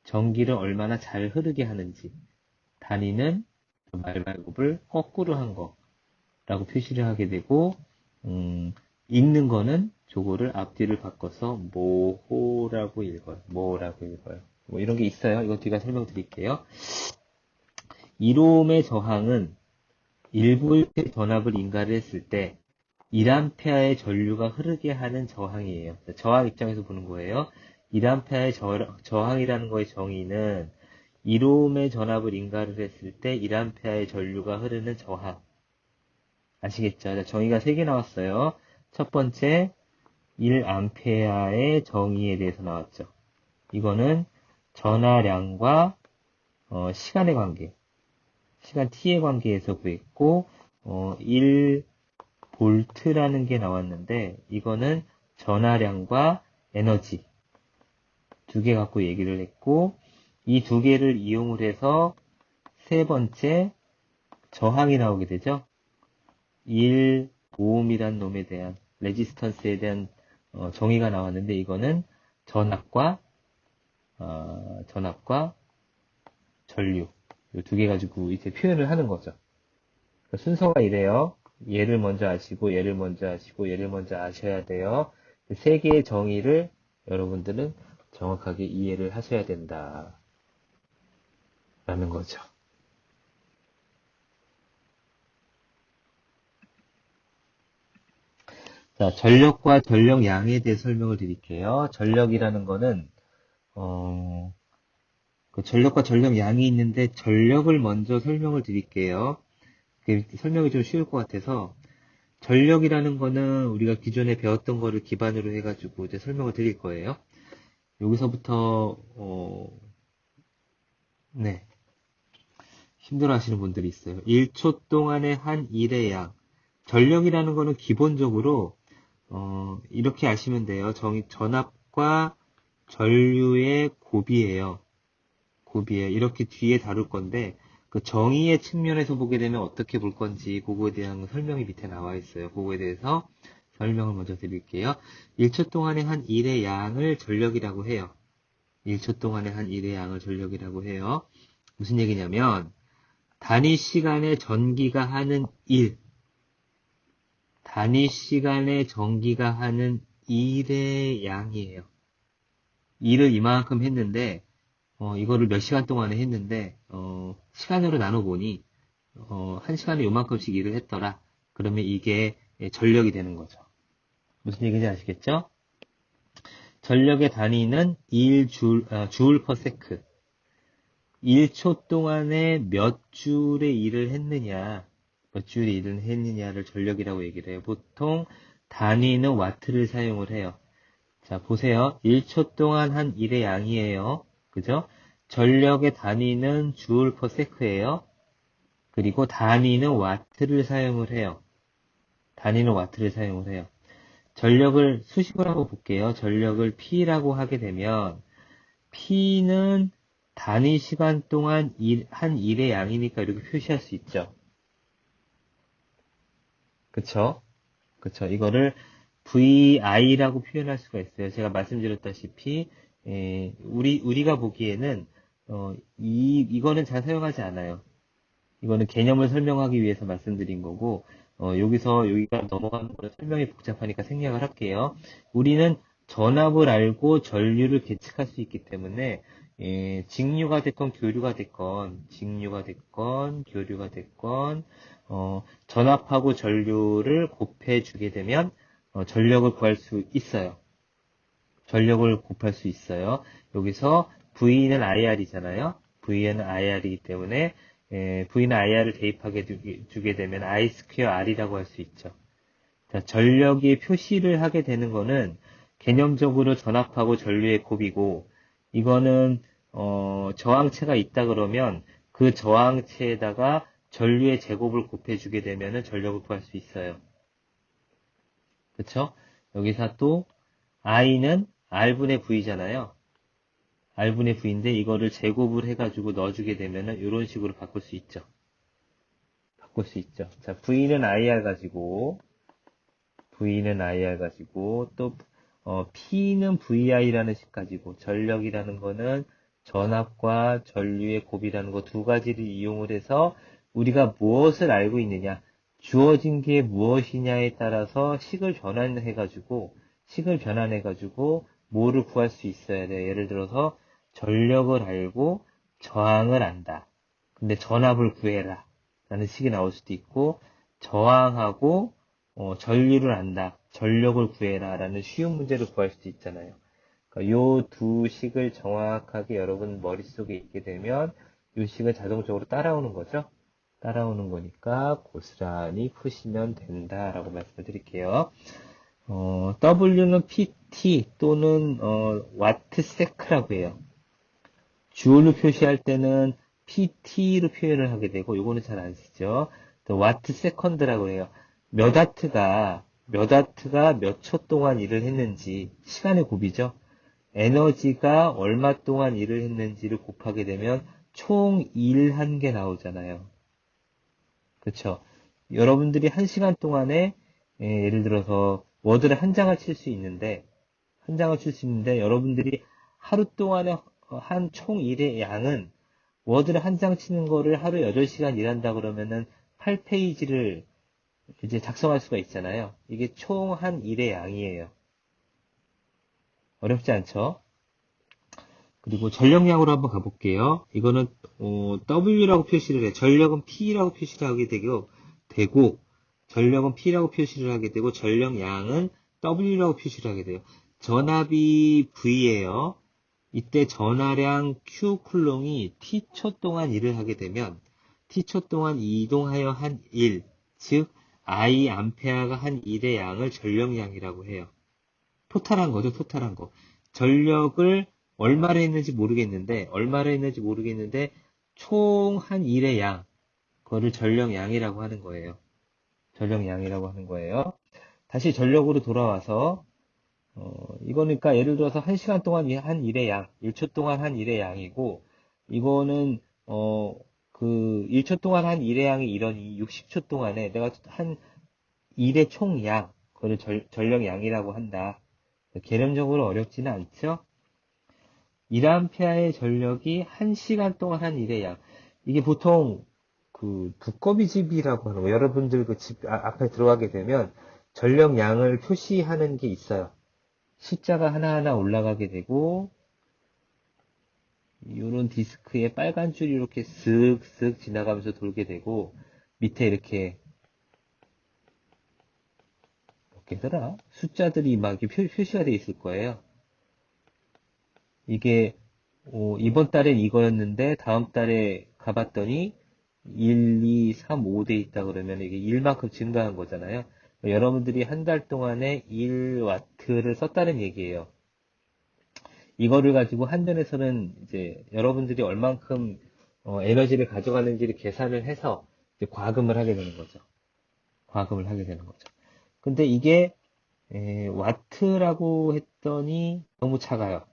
전기를 얼마나 잘 흐르게 하는지 단위는 말발굽을 거꾸로 한 거라고 표시를 하게 되고 읽는 거는 저거를 앞뒤를 바꿔서 모호라고 읽어요. 모호라고 읽어요. 뭐 이런 게 있어요. 이거 뒤가 설명드릴게요. 1옴의 저항은 1V의 전압을 인가를 했을 때 1A의 전류가 흐르게 하는 저항이에요. 저항 입장에서 보는 거예요. 1A의 저항이라는 거의 정의는 1옴의 전압을 인가를 했을 때 1A의 전류가 흐르는 저항. 아시겠죠? 정의가 3개 나왔어요. 첫 번째 1A의 정의에 대해서 나왔죠. 이거는 전하량과 시간의 관계. 시간 t의 관계에서 구했고 1볼트라는 게 나왔는데 이거는 전하량과 에너지 두 개 갖고 얘기를 했고 이 두 개를 이용을 해서 세 번째 저항이 나오게 되죠. 1오음이란 놈에 대한 레지스턴스에 대한 정의가 나왔는데 이거는 전압과 전류 이 두 개 가지고 이제 표현을 하는 거죠. 순서가 이래요. 얘를 먼저 아시고, 얘를 먼저 아시고, 얘를 먼저 아셔야 돼요. 세 개의 정의를 여러분들은 정확하게 이해를 하셔야 된다. 라는 거죠. 자, 전력과 전력량에 대해 설명을 드릴게요. 전력이라는 거는, 그 전력과 전력량이 있는데, 전력을 먼저 설명을 드릴게요. 설명이 좀 쉬울 것 같아서, 전력이라는 거는 우리가 기존에 배웠던 거를 기반으로 해가지고 이제 설명을 드릴 거예요. 여기서부터, 네. 힘들어 하시는 분들이 있어요. 1초 동안의 한 일의 양. 전력이라는 거는 기본적으로, 이렇게 아시면 돼요. 전압과 전류의 곱이에요. 곱이에요. 이렇게 뒤에 다룰 건데, 그 정의의 측면에서 보게 되면 어떻게 볼 건지, 그거에 대한 설명이 밑에 나와 있어요. 그거에 대해서 설명을 먼저 드릴게요. 1초 동안의 한 일의 양을 전력이라고 해요. 1초 동안의 한 일의 양을 전력이라고 해요. 무슨 얘기냐면, 단위 시간에 전기가 하는 일, 단위 시간에 전기가 하는 일의 양이에요. 일을 이만큼 했는데, 이거를 몇 시간 동안에 했는데, 시간으로 나눠보니, 한 시간에 요만큼씩 일을 했더라. 그러면 이게 전력이 되는 거죠. 무슨 얘기인지 아시겠죠? 전력의 단위는 주울 퍼 세크. 1초 동안에 몇 줄의 일을 했느냐, 몇 줄의 일을 했느냐를 전력이라고 얘기를 해요. 보통 단위는 와트를 사용을 해요. 자, 보세요. 1초 동안 한 일의 양이에요. 그죠? 전력의 단위는 주울 퍼 세크예요. 그리고 단위는 와트를 사용을 해요. 단위는 와트를 사용을 해요. 전력을 수식으로 한번 볼게요. 전력을 P라고 하게 되면 P는 단위 시간 동안 한 일의 양이니까 이렇게 표시할 수 있죠. 그쵸? 그쵸. 이거를 VI라고 표현할 수가 있어요. 제가 말씀드렸다시피, 우리가 보기에는, 이거는 잘 사용하지 않아요. 이거는 개념을 설명하기 위해서 말씀드린 거고, 여기가 넘어가는 거는 설명이 복잡하니까 생략을 할게요. 우리는 전압을 알고 전류를 계측할 수 있기 때문에, 직류가 됐건 교류가 됐건, 교류가 됐건, 전압하고 전류를 곱해주게 되면, 전력을 구할 수 있어요. 전력을 곱할 수 있어요. 여기서 V는 IR이잖아요. V는 IR이기 때문에 V는 IR을 대입하게 주게 되면 I 스퀘어 R이라고 할 수 있죠. 자, 전력의 표시를 하게 되는 거는 개념적으로 전압하고 전류의 곱이고 이거는 저항체가 있다 그러면 그 저항체에다가 전류의 제곱을 곱해주게 되면 전력을 구할 수 있어요. 그쵸? 여기서 또 I는 R분의 V잖아요. R분의 V인데 이거를 제곱을 해가지고 넣어주게 되면은 이런 식으로 바꿀 수 있죠. 자, V는 IR 가지고 또 P는 VI라는 식 가지고 전력이라는 거는 전압과 전류의 곱이라는 거 두 가지를 이용을 해서 우리가 무엇을 알고 있느냐 주어진 게 무엇이냐에 따라서 식을 변환해가지고 뭐를 구할 수 있어야 돼. 예를 들어서 전력을 알고 저항을 안다. 근데 전압을 구해라. 라는 식이 나올 수도 있고 저항하고 전류를 안다. 전력을 구해라. 라는 쉬운 문제를 구할 수도 있잖아요. 그러니까 요 두 식을 정확하게 여러분 머릿속에 있게 되면 이 식은 자동적으로 따라오는 거죠. 따라오는 거니까 고스란히 푸시면 된다라고 말씀을 드릴게요. W는 PT 또는 와트세크라고 해요. 주얼로 표시할 때는 PT로 표현을 하게 되고 요거는 잘 안 쓰죠. 또 와트세컨드라고 해요. 몇 와트가 몇 초 동안 일을 했는지 시간의 곱이죠. 에너지가 얼마 동안 일을 했는지를 곱하게 되면 총 일한 게 나오잖아요. 그쵸? 여러분들이 한 시간 동안에 예를 들어서 워드를 한 장을 칠 수 있는데 여러분들이 하루 동안에 한 총 일의 양은 워드를 한 장 치는 거를 하루 8시간 일한다 그러면은 8페이지를 이제 작성할 수가 있잖아요. 이게 총 한 일의 양이에요. 어렵지 않죠? 그리고 전력량으로 한번 가볼게요. 이거는 W라고 표시를 해. 전력은 P라고 표시를 하게 되고 전력은 P라고 표시를 하게 되고 전력량은 W라고 표시를 하게 돼요. 전압이 V예요. 이때 전하량 Q 쿨롱이 T초 동안 일을 하게 되면 T초 동안 이동하여 한 1, 즉 I 암페어가 한 1의 양을 전력량이라고 해요. 토탈한 거죠, 토탈한 거. 전력을 얼마를 했는지 모르겠는데 총 한 1의 양, 그거를 전력량이라고 하는 거예요. 전력량이라고 하는 거예요. 다시 전력으로 돌아와서 이거니까 예를 들어서 1시간 동안 한 일의 양, 1초 동안 한 일의 양이고, 이거는, 그 1초 동안 한 일의 양이 이러니 60초 동안에 내가 한 일의 총량, 그걸 전력량이라고 한다. 개념적으로 어렵지는 않죠? 1A의 전력이 1시간 동안 한 일의 양. 이게 보통 그 두꺼비집이라고 하는 거, 여러분들 그 집 앞에 들어가게 되면 전력량을 표시하는 게 있어요. 숫자가 하나하나 올라가게 되고, 이런 디스크에 빨간 줄이 이렇게 쓱쓱 지나가면서 돌게 되고, 밑에 이렇게, 뭐겠더라? 숫자들이 막 이렇게 표시가 되어 있을 거예요. 이게, 이번 달엔 이거였는데, 다음 달에 가봤더니, 1, 2, 3, 5 돼 있다 그러면 이게 1만큼 증가한 거잖아요. 여러분들이 한 달 동안에 1와트를 썼다는 얘기예요. 이거를 가지고 한전에서는 이제 여러분들이 얼만큼 에너지를 가져가는지를 계산을 해서 이제 과금을 하게 되는 거죠. 과금을 하게 되는 거죠. 근데 이게 와트라고 했더니 너무 작아요.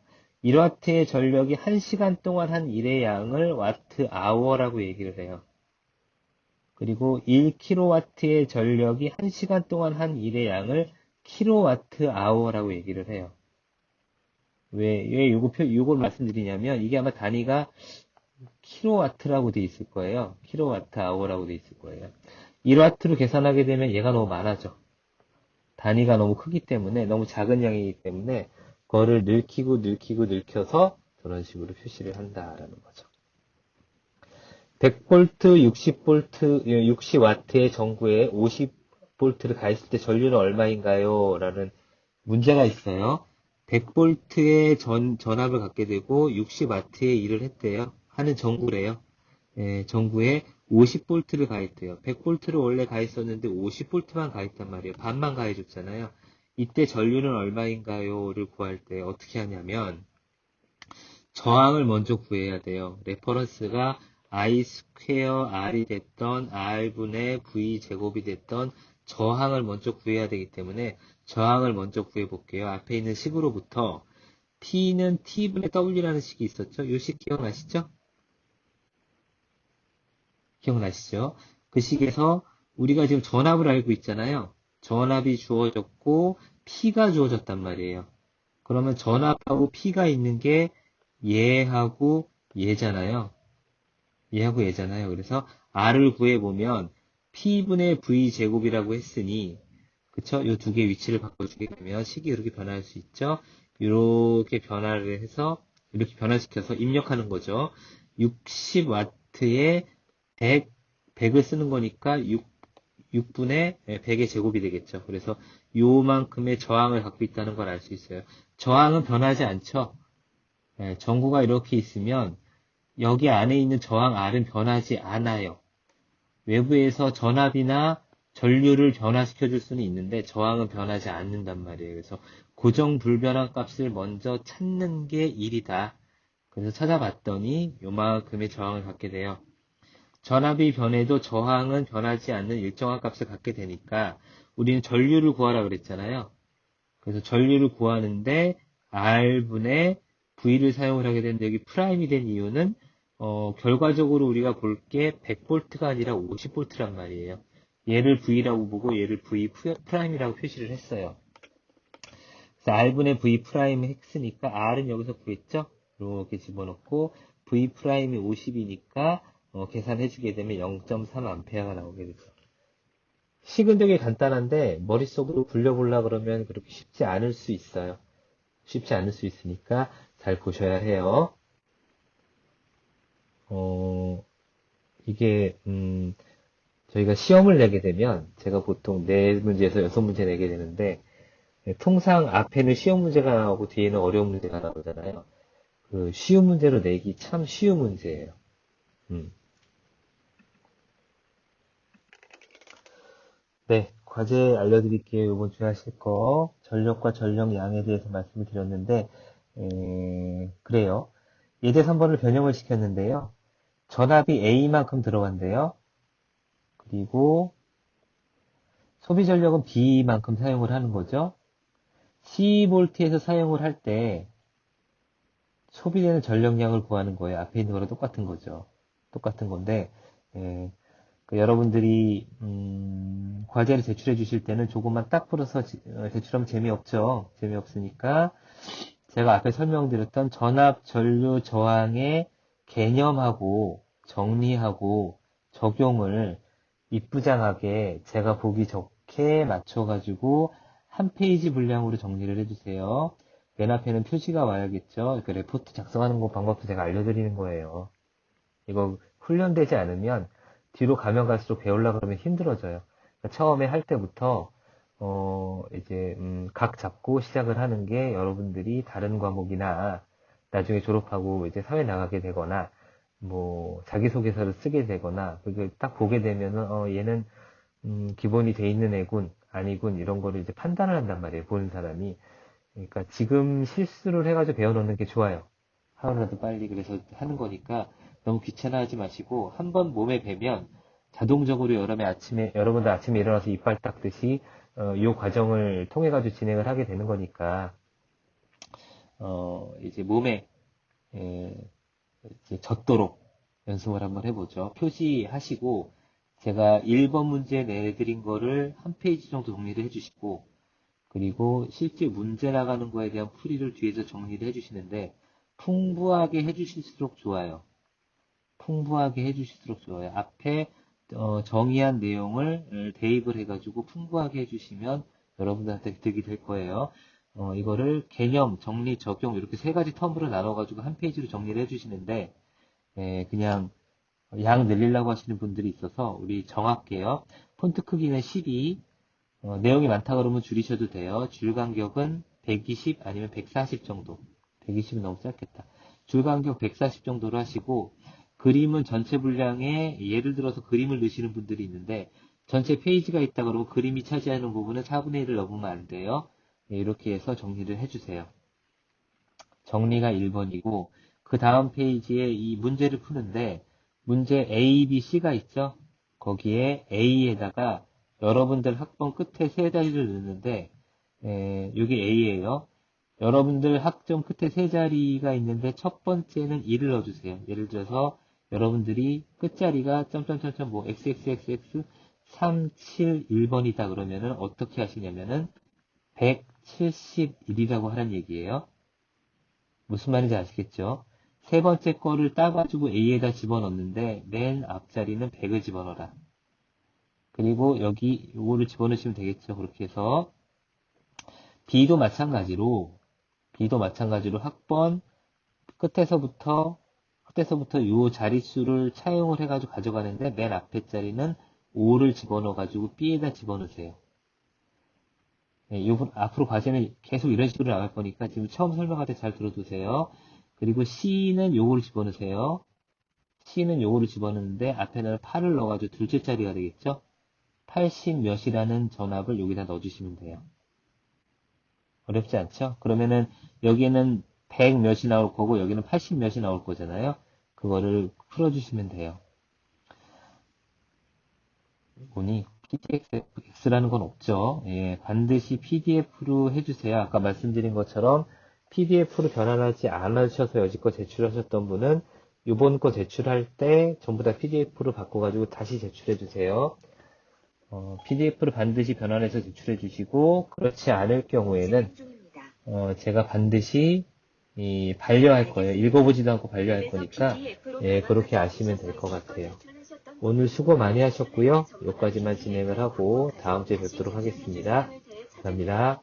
1와트의 전력이 1시간 동안 한 일의 양을 와트 아워라고 얘기를 해요. 그리고 1kW의 전력이 1시간 동안 한 일의 양을 킬로와트 아워라고 얘기를 해요. 왜 요걸 말씀드리냐면, 이게 아마 단위가 킬로와트라고 돼 있을 거예요. 킬로와트 아워라고 돼 있을 거예요. 1와트로 계산하게 되면 얘가 너무 많아져. 단위가 너무 크기 때문에, 너무 작은 양이기 때문에, 그거를 늙혀서 저런 식으로 표시를 한다라는 거죠. 100V, 60W의 전구에 50V를 가했을 때 전류는 얼마인가요? 라는 문제가 있어요. 100V의 전압을 갖게 되고 60W의 일을 했대요. 하는 전구래요. 예, 전구에 50V를 가했대요. 100V를 원래 가했었는데 50V만 가했단 말이에요. 반만 가해줬잖아요. 이때 전류는 얼마인가요?를 구할 때 어떻게 하냐면 저항을 먼저 구해야 돼요. 레퍼런스가 I 스퀘어 R이 됐던 R분의 V 제곱이 됐던 저항을 먼저 구해야 되기 때문에 저항을 먼저 구해 볼게요. 앞에 있는 식으로부터 T는 T분의 W라는 식이 있었죠? 이 식 기억나시죠? 기억나시죠? 그 식에서 우리가 지금 전압을 알고 있잖아요. 전압이 주어졌고 P가 주어졌단 말이에요. 그러면 전압하고 P가 있는 게 얘하고 얘잖아요. 얘하고 얘잖아요. 그래서 R을 구해보면 P분의 V 제곱이라고 했으니, 그쵸? 요 두 개의 위치를 바꿔주게 되면 식이 이렇게 변할 수 있죠? 이렇게 변화를 해서, 이렇게 변화시켜서 입력하는 거죠. 60W에 100을 쓰는 거니까 6분의 100의 제곱이 되겠죠. 그래서 요만큼의 저항을 갖고 있다는 걸 알 수 있어요. 저항은 변하지 않죠? 전구가 이렇게 있으면 여기 안에 있는 저항 R은 변하지 않아요. 외부에서 전압이나 전류를 변화시켜 줄 수는 있는데 저항은 변하지 않는단 말이에요. 그래서 고정 불변환 값을 먼저 찾는 게 일이다. 그래서 찾아봤더니 요만큼의 저항을 갖게 돼요. 전압이 변해도 저항은 변하지 않는 일정한 값을 갖게 되니까 우리는 전류를 구하라 그랬잖아요. 그래서 전류를 구하는데 R분의 V를 사용을 하게 되는데 여기 프라임이 된 이유는 결과적으로 우리가 볼 게 100V가 아니라 50V란 말이에요. 얘를 V라고 보고 얘를 V 프라임이라고 표시를 했어요. 그래서 R분의 V 프라임이 했으니까 R은 여기서 구했죠? 이렇게 집어넣고 V 프라임이 50이니까 계산해주게 되면 0.3A가 나오게 되죠. 식은 되게 간단한데 머릿속으로 굴려보려고 그러면 그렇게 쉽지 않을 수 있어요. 쉽지 않을 수 있으니까 잘 보셔야 해요. 이게 저희가 시험을 내게 되면 제가 보통 4문제에서 6문제 내게 되는데 통상 앞에는 시험 문제가 나오고 뒤에는 어려운 문제가 나오잖아요. 그 쉬운 문제로 내기 참 쉬운 문제예요. 네, 과제 알려드릴게요. 이번 주에 하실 거 전력과 전력량에 대해서 말씀을 드렸는데 그래요. 예제 3번을 변형을 시켰는데요. 전압이 A만큼 들어간대요. 그리고 소비 전력은 B만큼 사용을 하는 거죠. 12V에서 사용을 할 때 소비되는 전력량을 구하는 거예요. 앞에 있는 거랑 똑같은 거죠. 똑같은 건데 여러분들이 과제를 제출해 주실 때는 조금만 딱 풀어서 제출하면 재미없죠. 재미없으니까 제가 앞에 설명드렸던 전압, 전류, 저항의 개념하고 정리하고 적용을 이쁘장하게 제가 보기 좋게 맞춰가지고 한 페이지 분량으로 정리를 해주세요. 맨 앞에는 표지가 와야겠죠. 그 레포트 작성하는 거 방법도 제가 알려드리는 거예요. 이거 훈련되지 않으면 뒤로 가면 갈수록 배우려고 그러면 힘들어져요. 그러니까 처음에 할 때부터 이제 각 잡고 시작을 하는 게 여러분들이 다른 과목이나 나중에 졸업하고 이제 사회 나가게 되거나 뭐 자기소개서를 쓰게 되거나 그게 딱 보게 되면은 얘는 기본이 돼 있는 애군 아니군 이런 거를 이제 판단을 한단 말이에요. 보는 사람이. 그러니까 지금 실수를 해가지고 배워놓는 게 좋아요. 하루라도 빨리 그래서 하는 거니까 너무 귀찮아하지 마시고 한번 몸에 배면 자동적으로 여러분들 아침에 일어나서 이빨 닦듯이 이 과정을 통해 가지고 진행을 하게 되는 거니까 이제 몸에 이제 젖도록 연습을 한번 해보죠. 표시하시고 제가 1번 문제 내드린 거를 한 페이지 정도 정리를 해주시고 그리고 실제 문제 나가는 거에 대한 풀이를 뒤에서 정리를 해주시는데 풍부하게 해주실수록 좋아요. 풍부하게 해주실수록 좋아요. 앞에 정의한 내용을 대입을 해가지고 풍부하게 해주시면 여러분들한테 득이 될 거예요. 이거를 개념, 정리, 적용 이렇게 3가지 텀으로 나눠가지고 한 페이지로 정리를 해주시는데 그냥 양 늘리려고 하시는 분들이 있어서 우리 정할게요. 폰트 크기는 12, 내용이 많다 그러면 줄이셔도 돼요. 줄 간격은 120 아니면 140 정도. 120은 너무 짧겠다. 줄 간격 140 정도로 하시고 그림은 전체 분량에 예를 들어서 그림을 넣으시는 분들이 있는데 전체 페이지가 있다 그러면 그림이 차지하는 부분은 4분의 1을 넣으면 안 돼요. 이렇게 해서 정리를 해주세요. 정리가 1번이고 그 다음 페이지에 이 문제를 푸는데 문제 A, B, C가 있죠. 거기에 A에다가 여러분들 학번 끝에 3자리를 넣는데 이게 A예요. 여러분들 학점 끝에 3자리가 있는데 첫 번째는 1을 넣어주세요. 예를 들어서 여러분들이 끝자리가 점점점점 뭐 xxxx 371번이다 그러면은 어떻게 하시냐면은 171이라고 하는 얘기예요. 무슨 말인지 아시겠죠? 세 번째 거를 따가지고 A에다 집어넣는데 맨 앞자리는 100을 집어넣어라. 그리고 여기 요거를 집어넣으시면 되겠죠. 그렇게 해서 B도 마찬가지로 학번 끝에서부터 요 자릿수를 차용을 해가지고 가져가는데 맨 앞에 자리는 5를 집어넣어가지고 B에다 집어넣으세요. 앞으로 과제는 계속 이런 식으로 나갈 거니까 지금 처음 설명할 때 잘 들어두세요. 그리고 C는 요거를 집어넣으세요. C는 요거를 집어넣는데 앞에는 8을 넣어가지고 둘째 자리가 되겠죠? 80 몇이라는 전압을 여기다 넣어주시면 돼요. 어렵지 않죠? 그러면은 여기에는 100 몇이 나올 거고 여기는 80 몇이 나올 거잖아요. 그거를 풀어주시면 돼요. 보니 PDF라는 건 없죠. 예, 반드시 PDF로 해주세요. 아까 말씀드린 것처럼 PDF로 변환하지 않으셔서 여지껏 제출하셨던 분은 이번 거 제출할 때 전부 다 PDF로 바꿔가지고 다시 제출해 주세요. PDF로 반드시 변환해서 제출해 주시고 그렇지 않을 경우에는 제가 반드시 반려할 거예요. 읽어보지도 않고 반려할 거니까 예, 그렇게 아시면 될 것 같아요. 오늘 수고 많이 하셨고요. 여기까지만 진행을 하고 다음 주에 뵙도록 하겠습니다. 감사합니다.